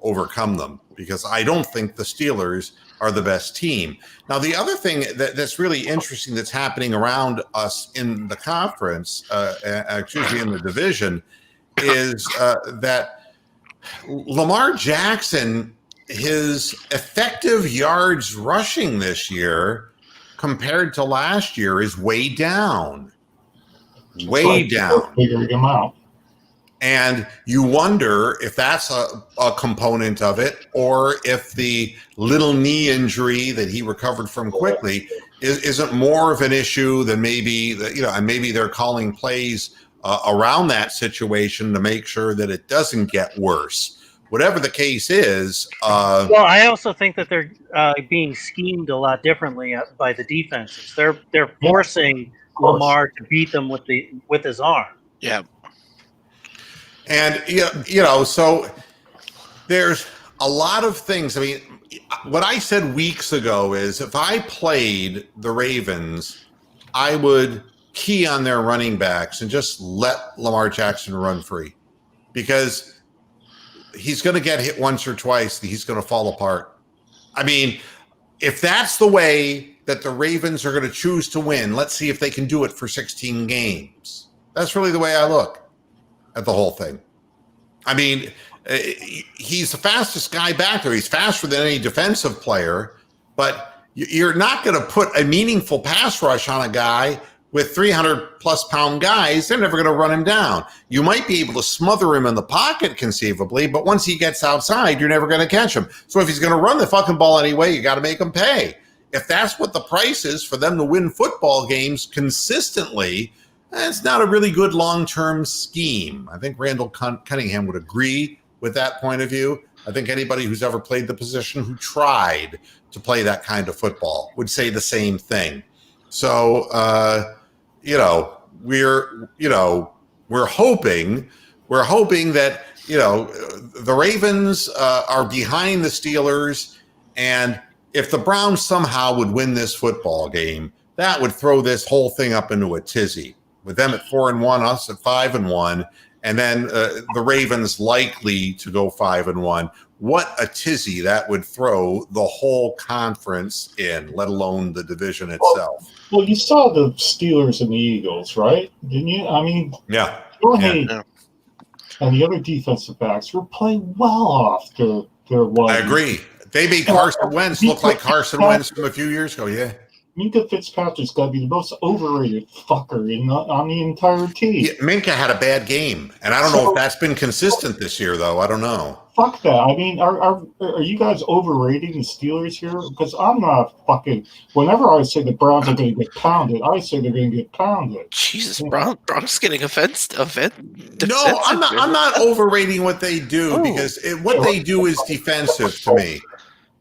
S1: overcome them, because I don't think the Steelers are the best team. Now, the other thing that's really interesting that's happening around us in the conference, in the division, is that Lamar Jackson, his effective yards rushing this year compared to last year is way down. way down.
S4: Figuring him out.
S1: And you wonder if that's a component of it, or if the little knee injury that he recovered from quickly isn't more of an issue than maybe and maybe they're calling plays around that situation to make sure that it doesn't get worse. Whatever the case is.
S3: Well, I also think that they're being schemed a lot differently by the defenses. They're forcing Lamar to beat them with his arm.
S2: Yeah.
S1: And, so there's a lot of things. I mean, what I said weeks ago is if I played the Ravens, I would key on their running backs and just let Lamar Jackson run free, because he's going to get hit once or twice. He's going to fall apart. I mean, if that's the way that the Ravens are going to choose to win, let's see if they can do it for 16 games. That's really the way I look at the whole thing. I mean, he's the fastest guy back there. He's faster than any defensive player, but you're not going to put a meaningful pass rush on a guy with 300-plus pound guys. They're never going to run him down. You might be able to smother him in the pocket conceivably, but once he gets outside, you're never going to catch him. So if he's going to run the fucking ball anyway, you got to make him pay. If that's what the price is for them to win football games consistently, it's not a really good long-term scheme. I think Randall Cunningham would agree with that point of view. I think anybody who's ever played the position, who tried to play that kind of football, would say the same thing. So, we're hoping that, the Ravens are behind the Steelers, and if the Browns somehow would win this football game, that would throw this whole thing up into a tizzy. With them at 4-1, us at 5-1, and then the Ravens likely to go 5-1. What a tizzy that would throw the whole conference in, let alone the division itself.
S4: Well, you saw the Steelers and the Eagles, right? Didn't you? I mean,
S1: yeah.
S4: And the other defensive backs were playing well off their one.
S1: I agree. They made Carson Wentz look like Carson Wentz from a few years ago. Yeah.
S4: Minka Fitzpatrick's got to be the most overrated fucker on the entire team.
S1: Yeah, Minka had a bad game, and I don't know if that's been consistent this year, though. I don't know.
S4: Fuck that. I mean, are you guys overrating the Steelers here? Because I'm not fucking. Whenever I say the Browns are going to get pounded, I say they're going to get pounded.
S2: Jesus, Brown's getting offensive.
S1: No, I'm not overrating what they do, because what they do is defensive to me.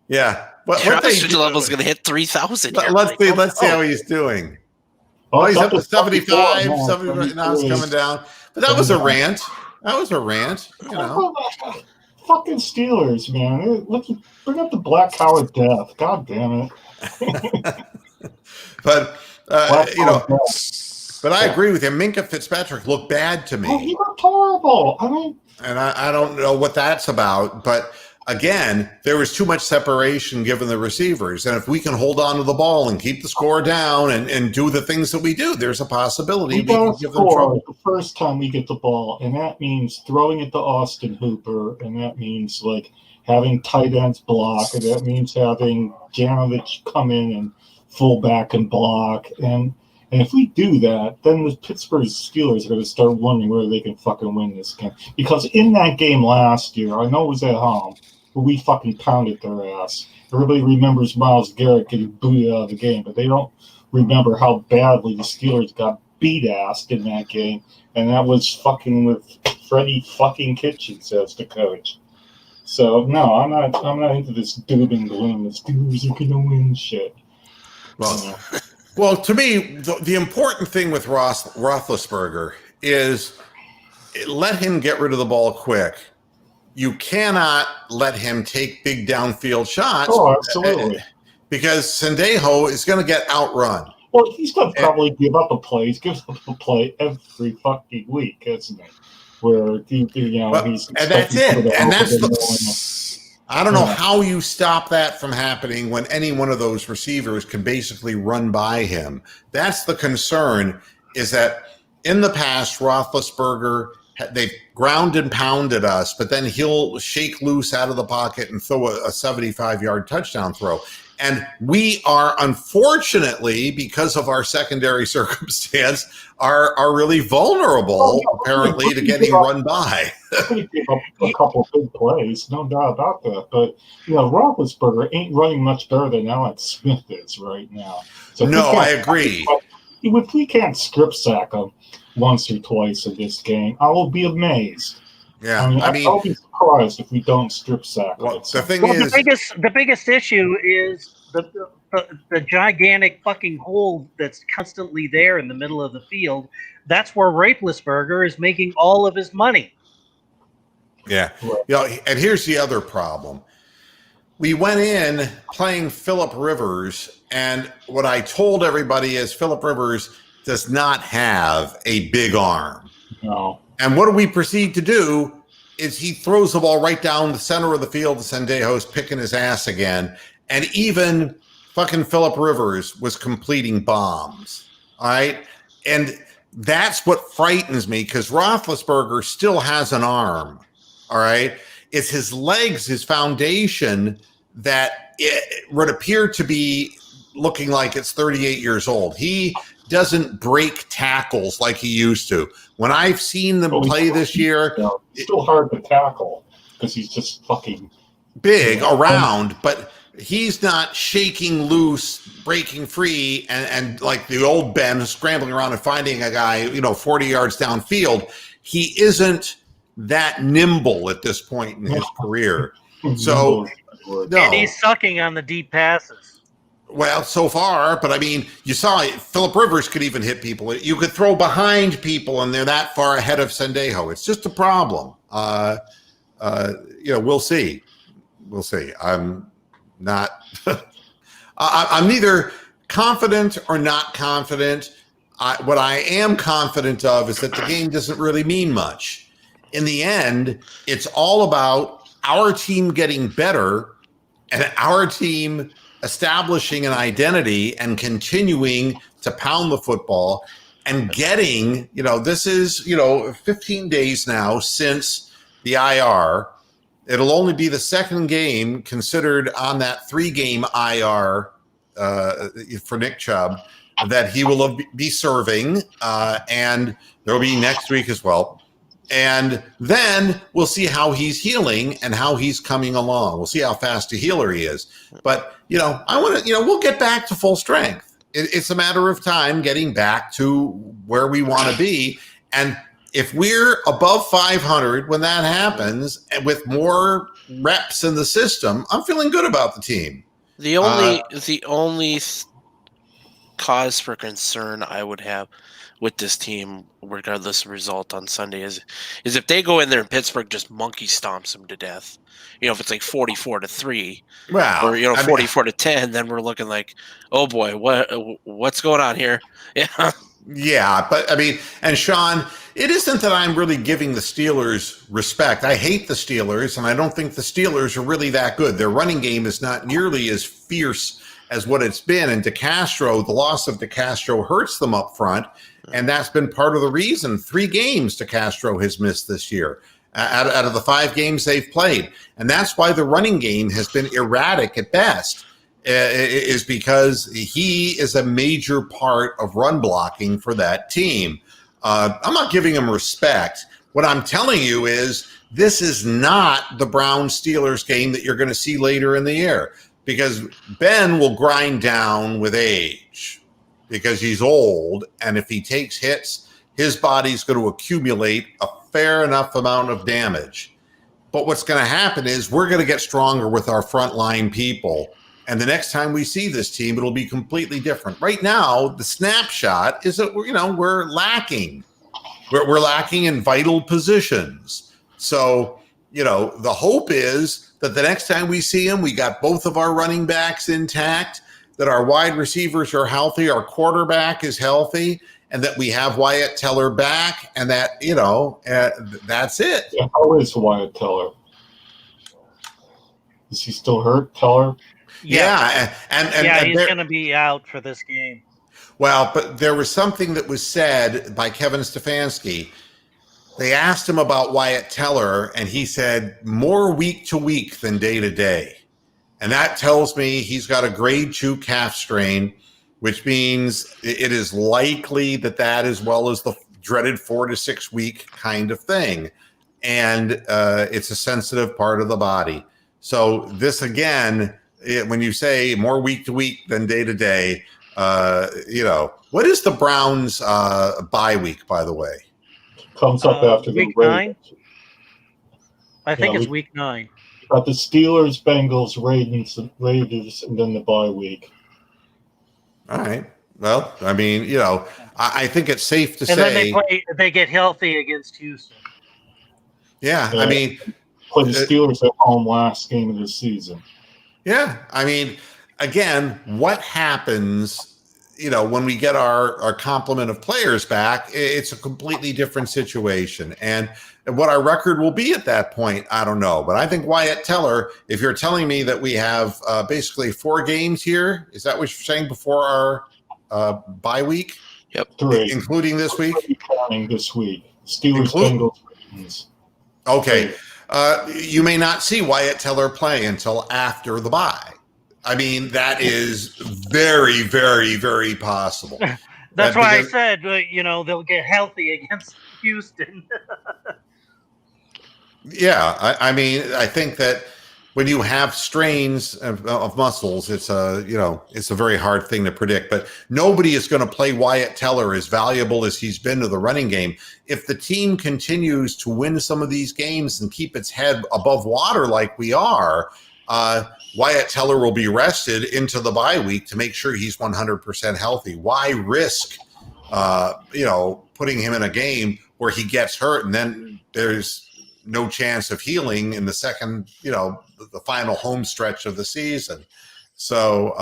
S1: Yeah. What
S2: level is going to hit 3,000.
S1: Let's see how he's doing. Oh, he's up to 75. 75. Now it's coming down. But that was a rant.
S4: Fucking Steelers, man. Let's bring up the Black Coward death. God damn it.
S1: But but I agree with him. Minka Fitzpatrick looked bad to me.
S4: Oh, he looked horrible. I mean,
S1: and I don't know what that's about, but again, there was too much separation given the receivers. And if we can hold on to the ball and keep the score down and do the things that we do, there's a possibility
S4: we can give them trouble the first time we get the ball. And that means throwing it to Austin Hooper. And that means like having tight ends block. And that means having Janovich come in and full back and block. And if we do that, then the Pittsburgh Steelers are going to start wondering whether they can fucking win this game. Because in that game last year, I know it was at home, but we fucking pounded their ass. Everybody remembers Myles Garrett getting booted out of the game, but they don't remember how badly the Steelers got beat-assed in that game. And that was fucking with Freddie fucking Kitchens as the coach. So, no, I'm not into this doom and gloom. The Steelers are going to win shit.
S1: Well, to me, the important thing with Roethlisberger is let him get rid of the ball quick. You cannot let him take big downfield shots.
S4: Oh, absolutely.
S1: Because Sendejo is going to get outrun.
S4: Well, he's going to probably give up a play. He gives up a play every fucking week, isn't he? Where, he's... And that's it. And that's I don't know how you stop that from happening when any one of those receivers can basically run by him. That's the concern, is that in the past, Roethlisberger, they've ground and pounded us, but then he'll shake loose out of the pocket and throw a 75-yard touchdown throw.
S1: And we are, unfortunately, because of our secondary circumstance, are really vulnerable, apparently, to getting run by.
S4: He gave up a couple of big plays, no doubt about that. But, Roethlisberger ain't running much better than Alex Smith is right now. So
S1: No, I agree.
S4: If we can't strip sack him once or twice in this game, I will be amazed.
S1: Yeah,
S4: I'll be surprised if we don't strip sack him.
S1: well, the thing
S3: Well,
S1: is,
S3: the biggest issue is the gigantic fucking hole that's constantly there in the middle of the field. That's where Roethlisberger is making all of his money.
S1: yeah, and here's the other problem. We went in playing Phillip Rivers, and what I told everybody is Phillip Rivers does not have a big arm.
S4: No.
S1: And what do we proceed to do is he throws the ball right down the center of the field to Sendejo's picking his ass again. And even fucking Phillip Rivers was completing bombs. All right. And that's what frightens me, because Roethlisberger still has an arm. All right. It's his legs, his foundation, that it would appear to be looking like it's 38 years old. He doesn't break tackles like he used to. When I've seen them play this year,
S4: It's still hard to tackle because he's just fucking
S1: big around, but he's not shaking loose, breaking free, and like the old Ben scrambling around and finding a guy, 40 yards downfield. He isn't that nimble at this point in his career. So, no.
S3: And he's sucking on the deep passes.
S1: Well, so far, but I mean, you saw Phillip Rivers could even hit people. You could throw behind people, and they're that far ahead of Sendejo. It's just a problem. We'll see. We'll see. I'm not. I'm neither confident or not confident. What I am confident of is that the game doesn't really mean much. In the end, it's all about our team getting better and our team establishing an identity and continuing to pound the football and getting, this is, 15 days now since the IR. It'll only be the second game considered on that 3-game IR for Nick Chubb that he will be serving, and there will be next week as well. And then we'll see how he's healing and how he's coming along. We'll see how fast a healer he is. But, I want to, we'll get back to full strength. It's a matter of time getting back to where we want to be. And if we're above 500 when that happens, and with more reps in the system, I'm feeling good about the team.
S2: The only cause for concern I would have with this team, regardless of result on Sunday, is if they go in there and Pittsburgh just monkey stomps them to death. If it's like 44-3,
S1: well,
S2: or 44-10, then we're looking like, oh boy, what's going on here? Yeah.
S1: Yeah, but I mean, and Sean, it isn't that I'm really giving the Steelers respect. I hate the Steelers, and I don't think the Steelers are really that good. Their running game is not nearly as fierce as what it's been. And DeCastro, the loss of DeCastro hurts them up front, and that's been part of the reason. 3 games DeCastro has missed this year out of the 5 games they've played. And that's why the running game has been erratic at best. Is because he is a major part of run blocking for that team. I'm not giving him respect. What I'm telling you is this is not the Browns-Steelers game that you're going to see later in the year, because Ben will grind down with age because he's old, and if he takes hits, his body's going to accumulate a fair enough amount of damage. But what's going to happen is we're going to get stronger with our frontline people. And the next time we see this team, it'll be completely different. Right now, the snapshot is that we're lacking. We're lacking in vital positions. So, the hope is that the next time we see them, we got both of our running backs intact, that our wide receivers are healthy, our quarterback is healthy, and that we have Wyatt Teller back, and that, that's it.
S4: Yeah, how is Wyatt Teller? Is he still hurt, Teller?
S1: Yeah, and
S3: he's going to be out for this game.
S1: Well, but there was something that was said by Kevin Stefanski. They asked him about Wyatt Teller, and he said more week to week than day to day. And that tells me he's got a grade 2 calf strain, which means it is likely that as well as the dreaded 4 to 6 week kind of thing. And it's a sensitive part of the body. So this, again, when you say more week to week than day to day, what is the Browns bye week, by the way?
S4: Comes up after
S3: week
S4: the
S3: 9. I think it's week 9.
S4: Got the Steelers, Bengals, Raiders, and then the bye week.
S1: All right. Well, I mean, I think it's safe to
S3: And
S1: say.
S3: then they get healthy against Houston.
S1: Yeah, I mean,
S4: play the Steelers at home last game of the season.
S1: Yeah, I mean, again, what happens? When we get our complement of players back, it's a completely different situation. And what our record will be at that point, I don't know. But I think Wyatt Teller, if you're telling me that we have basically 4 games here, is that what you're saying before our bye week?
S2: Yep.
S4: 3.
S1: Including this week?
S4: Counting this week. Steelers, Bengals, Ravens.
S1: Okay. You may not see Wyatt Teller play until after the bye. I mean, that is very, very, very possible.
S3: That's why I said, they'll get healthy against Houston.
S1: Yeah, I mean, I think that when you have strains of muscles, it's a very hard thing to predict. But nobody is going to play Wyatt Teller as valuable as he's been to the running game. If the team continues to win some of these games and keep its head above water like we are, Wyatt Teller will be rested into the bye week to make sure he's 100% healthy. Why risk, putting him in a game where he gets hurt and then there's no chance of healing in the second, the final home stretch of the season. So,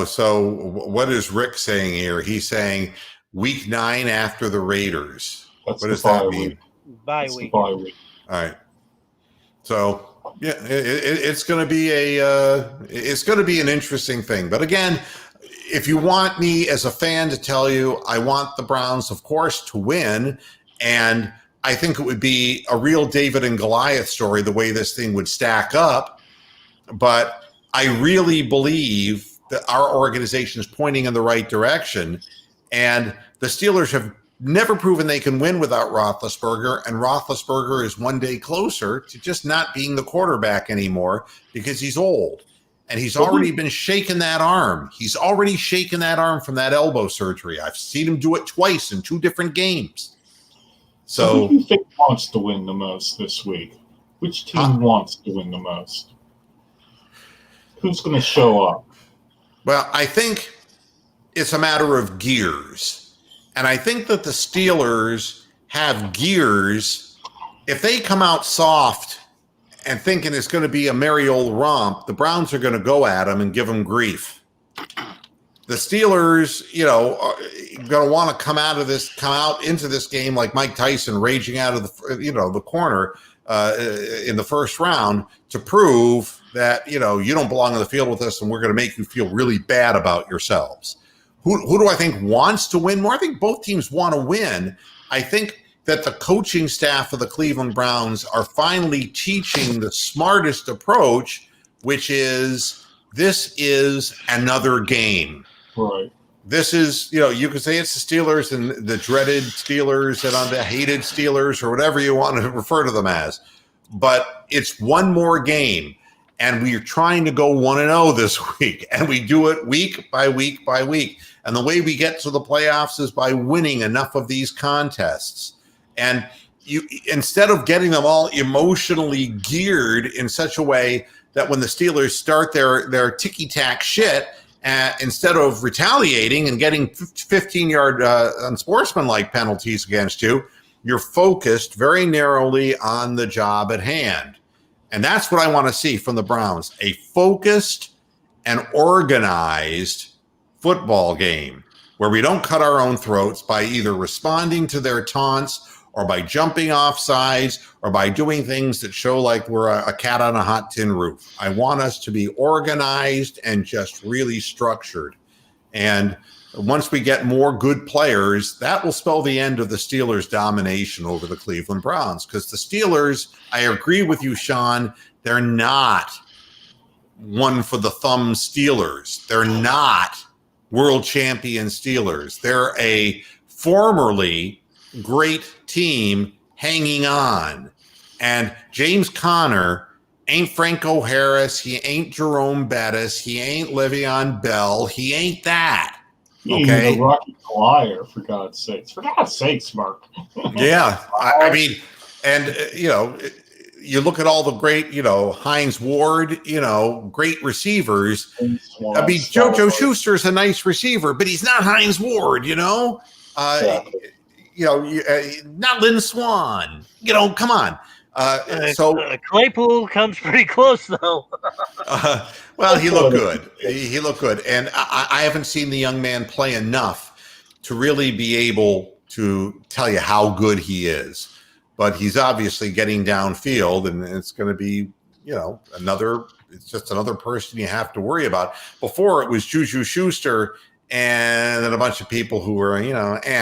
S1: so what is Rick saying here? He's saying week 9 after the Raiders.
S4: What
S1: does that mean?
S3: Bye week.
S1: All right. So yeah, it's going to be an interesting thing. But again, if you want me as a fan to tell you, I want the Browns, of course, to win, and I think it would be a real David and Goliath story the way this thing would stack up. But I really believe that our organization is pointing in the right direction, and the Steelers have never proven they can win without Roethlisberger, and Roethlisberger is one day closer to just not being the quarterback anymore because he's old. And he's already been shaking that arm. He's already shaken that arm from that elbow surgery. I've seen him do it twice in 2 different games. So
S4: who do you think wants to win the most this week? Which team wants to win the most? Who's going to show up?
S1: Well, I think it's a matter of gears. And I think that the Steelers have gears. If they come out soft and thinking it's going to be a merry old romp, the Browns are going to go at them and give them grief. The Steelers, are going to want to come out into this game like Mike Tyson raging out of the corner in the first round to prove that, you don't belong on the field with us and we're going to make you feel really bad about yourselves. Who do I think wants to win more? I think both teams want to win. I think that the coaching staff of the Cleveland Browns are finally teaching the smartest approach, which is this is another game.
S4: Right.
S1: This is, you could say it's the Steelers and the dreaded Steelers and the hated Steelers or whatever you want to refer to them as. But it's one more game. And we're trying to go 1-0 this week. And we do it week by week by week. And the way we get to the playoffs is by winning enough of these contests. And instead of getting them all emotionally geared in such a way that when the Steelers start their ticky-tack shit, instead of retaliating and getting 15-yard unsportsmanlike penalties against you, you're focused very narrowly on the job at hand. And that's what I want to see from the Browns, a focused and organized football game where we don't cut our own throats by either responding to their taunts or by jumping off sides or by doing things that show like we're a cat on a hot tin roof. I want us to be organized and just really structured. And once we get more good players, that will spell the end of the Steelers' domination over the Cleveland Browns. Because the Steelers, I agree with you, Sean, they're not one for the thumb Steelers. They're not world champion Steelers. They're a formerly great team hanging on. And James Conner ain't Franco Harris. He ain't Jerome Bettis. He ain't Le'Veon Bell. He ain't that. Okay.
S4: Even the Rocky Flyer, for God's sakes. For God's sakes, Mark.
S1: Yeah. I mean, and, you look at all the great, Hines Ward, great receivers. I mean, JoJo Schuster's a nice receiver, but he's not Hines Ward,
S4: Exactly.
S1: Not Lynn Swan, come on.
S3: Claypool comes pretty close, though.
S1: Well, he looked good. He looked good. And I haven't seen the young man play enough to really be able to tell you how good he is. But he's obviously getting downfield, and it's going to be, it's just another person you have to worry about. Before it was Juju Schuster and then a bunch of people who were,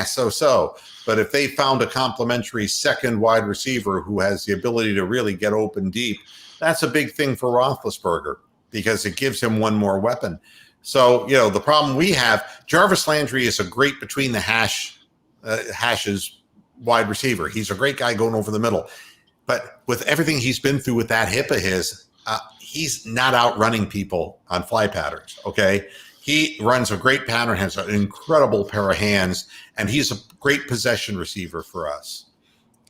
S1: so. But if they found a complimentary second wide receiver who has the ability to really get open deep, that's a big thing for Roethlisberger because it gives him one more weapon. So, the problem we have, Jarvis Landry is a great between the hashes wide receiver. He's a great guy going over the middle. But with everything he's been through with that hip of his, he's not outrunning people on fly patterns, okay? He runs a great pattern, has an incredible pair of hands, and he's a great possession receiver for us.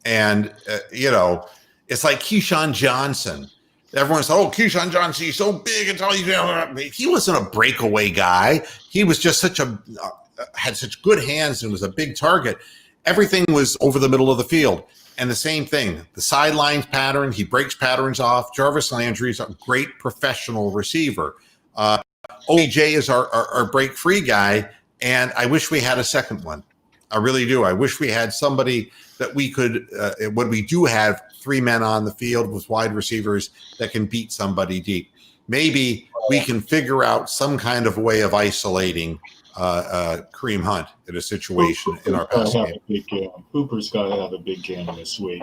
S1: And, it's like Keyshawn Johnson. Everyone's Keyshawn Johnson, he's so big. It's all he wasn't a breakaway guy. He was just had such good hands and was a big target. Everything was over the middle of the field. And the same thing, the sidelines pattern, he breaks patterns off. Jarvis Landry is a great professional receiver. OBJ is our break-free guy, and I wish we had a second one. I really do. I wish we had somebody that we could, when we do have three men on the field with wide receivers that can beat somebody deep. Maybe we can figure out some kind of way of isolating Kareem Hunt in a situation in our pass game.
S4: Hooper's got to have a big game this week.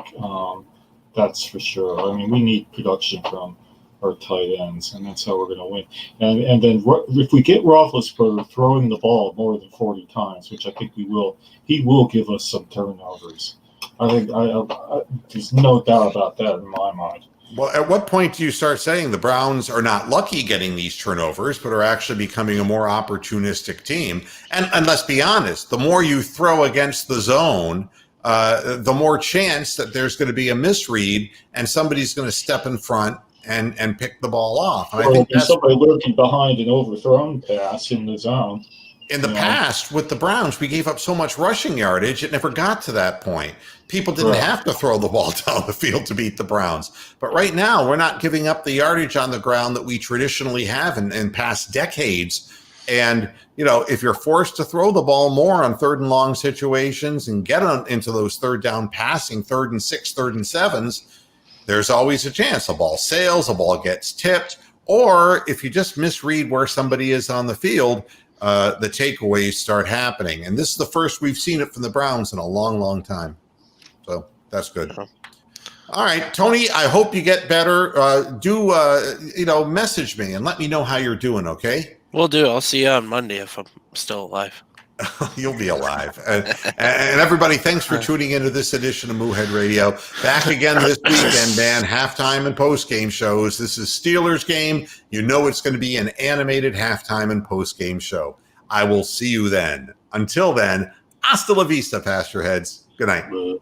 S4: That's for sure. I mean, we need production from our tight ends, and that's how we're going to win. And then if we get Roethlisberger throwing the ball more than 40 times, which I think we will, he will give us some turnovers. I think there's no doubt about that in my mind.
S1: Well, at what point do you start saying the Browns are not lucky getting these turnovers, but are actually becoming a more opportunistic team? And let's be honest, the more you throw against the zone, the more chance that there's going to be a misread and somebody's going to step in front and pick the ball off. And I think that's
S4: somebody lurking behind an overthrown pass in the zone.
S1: In the past, with the Browns, we gave up so much rushing yardage, it never got to that point. People didn't have to throw the ball down the field to beat the Browns. But right now, we're not giving up the yardage on the ground that we traditionally have in past decades. And, if you're forced to throw the ball more on third and long situations and get into those third down passing, 3rd and 6, 3rd and 7s, there's always a chance a ball sails, a ball gets tipped, or if you just misread where somebody is on the field, the takeaways start happening. And this is the first we've seen it from the Browns in a long, long time. So that's good. All right, Tony, I hope you get better. Message me and let me know how you're doing, okay?
S2: Will do. I'll see you on Monday if I'm still alive.
S1: You'll be alive. And everybody, thanks for tuning into this edition of Moohead Radio. Back again this weekend, man. Halftime and post-game shows. This is Steelers game. It's going to be an animated halftime and post-game show. I will see you then. Until then, hasta la vista, Pastor Heads. Good night.